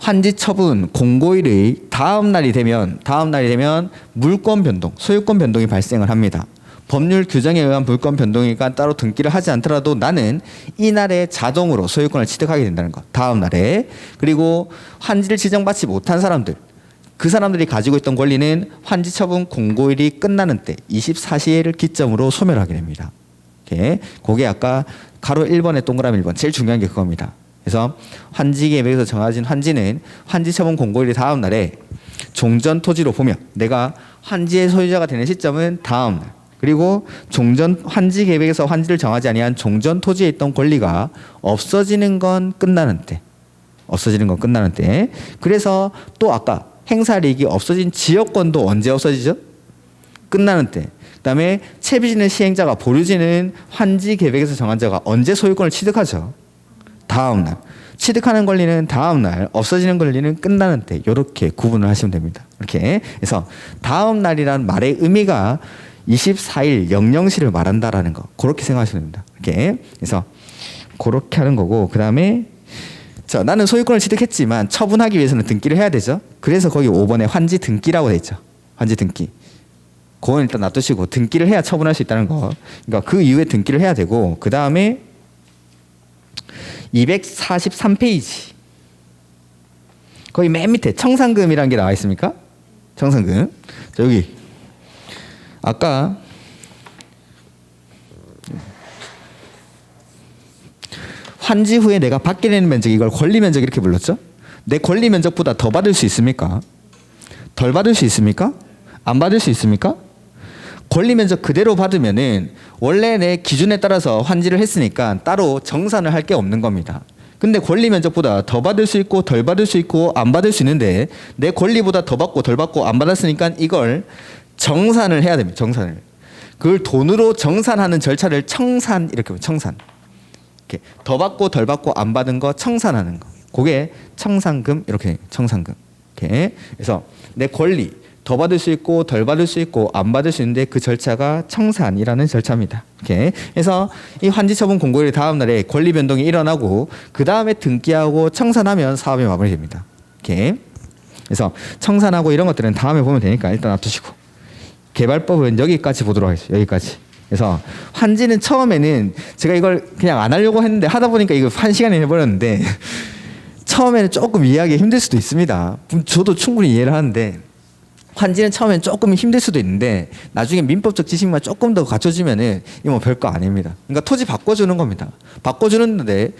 환지 처분 공고일의 다음 날이 되면 물권 변동, 소유권 변동이 발생을 합니다. 법률 규정에 의한 물권 변동이니까 따로 등기를 하지 않더라도 나는 이날에 자동으로 소유권을 취득하게 된다는 것. 다음 날에. 그리고 환지를 지정받지 못한 사람들, 그 사람들이 가지고 있던 권리는 환지 처분 공고일이 끝나는 때 24시를 기점으로 소멸하게 됩니다. 이렇게. 그게 아까 가로 1번에 동그라미 1번 제일 중요한 게 그겁니다. 그래서 환지 계획에서 정해진 환지는 환지 처분 공고일이 다음 날에 종전 토지로 보면 내가 환지의 소유자가 되는 시점은 다음 날. 그리고 종전 환지 계획에서 환지를 정하지 아니한 종전 토지에 있던 권리가 없어지는 건 끝나는 때. 그래서 또 아까 행사할 이익이 없어진 지역권도 언제 없어지죠? 끝나는 때. 그다음에 채비지는 시행자가 보류지는 환지 계획에서 정한 자가 언제 소유권을 취득하죠? 다음 날. 취득하는 권리는 다음 날, 없어지는 권리는 끝나는 때. 이렇게 구분을 하시면 됩니다. 이렇게. 그래서 다음 날이라는 말의 의미가 24일 00시를 말한다라는 거. 그렇게 생각하시면 됩니다. 이렇게. 그래서 그렇게 하는 거고, 그다음에 자, 나는 소유권을 취득했지만 처분하기 위해서는 등기를 해야 되죠. 그래서 거기 5번에 환지 등기라고 돼 있죠. 환지 등기. 그건 일단 놔두시고 등기를 해야 처분할 수 있다는 거. 그러니까 그 이후에 등기를 해야 되고, 그다음에 243페이지. 거기 맨 밑에 청산금이라는 게 나와 있습니까? 청산금. 자, 여기 아까 환지 후에 내가 받게 되는 면적, 이걸 권리 면적 이렇게 불렀죠? 내 권리 면적보다 더 받을 수 있습니까? 덜 받을 수 있습니까? 안 받을 수 있습니까? 권리 면적 그대로 받으면은 원래 내 기준에 따라서 환지를 했으니까 따로 정산을 할 게 없는 겁니다. 근데 권리 면적보다 더 받을 수 있고 덜 받을 수 있고 안 받을 수 있는데 내 권리보다 더 받고 덜 받고 안 받았으니까 이걸 정산을 해야 됩니다. 정산을. 그걸 돈으로 정산하는 절차를 청산, 이렇게 보면 청산. 이렇게 더 받고 덜 받고 안 받은 거 청산하는 거. 그게 청산금, 이렇게 청산금. 이렇게. 그래서 내 권리 더 받을 수 있고 덜 받을 수 있고 안 받을 수 있는데 그 절차가 청산이라는 절차입니다. 이렇게 해서 이 환지 처분 공고일 다음 날에 권리 변동이 일어나고 그 다음에 등기하고 청산하면 사업이 마무리됩니다. 이렇게. 그래서 청산하고 이런 것들은 다음에 보면 되니까 일단 놔두시고, 개발법은 여기까지 보도록 하겠습니다. 여기까지. 그래서 환지는 처음에는 제가 이걸 그냥 안 하려고 했는데 하다 보니까 이거 1시간에 해버렸는데 처음에는 조금 이해하기 힘들 수도 있습니다. 저도 충분히 이해를 하는데 환지는 처음엔 조금 힘들 수도 있는데 나중에 민법적 지식만 조금 더 갖춰지면은 이거 뭐 별거 아닙니다. 그러니까 토지 바꿔주는 겁니다. 바꿔주는데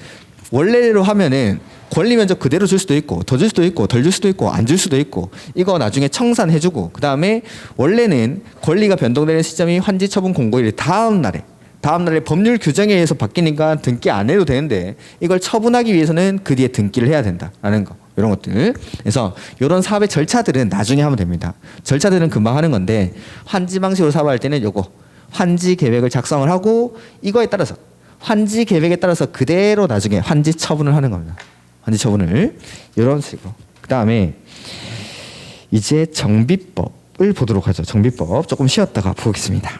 원래대로 하면은 권리 면적 그대로 줄 수도 있고 더 줄 수도 있고 덜 줄 수도 있고 안 줄 수도 있고, 이거 나중에 청산해주고, 그 다음에 원래는 권리가 변동되는 시점이 환지 처분 공고일 다음 날에 법률 규정에 의해서 바뀌니까 등기 안 해도 되는데 이걸 처분하기 위해서는 그 뒤에 등기를 해야 된다라는 거. 이런 것들. 그래서 이런 사업의 절차들은 나중에 하면 됩니다. 절차들은 금방 하는 건데 환지 방식으로 사업할 때는 요거 환지 계획을 작성을 하고 이거에 따라서 환지 계획에 따라서 그대로 나중에 환지 처분을 하는 겁니다. 환지 처분을 이런 식으로. 그 다음에 이제 정비법을 보도록 하죠. 정비법 조금 쉬었다가 보겠습니다.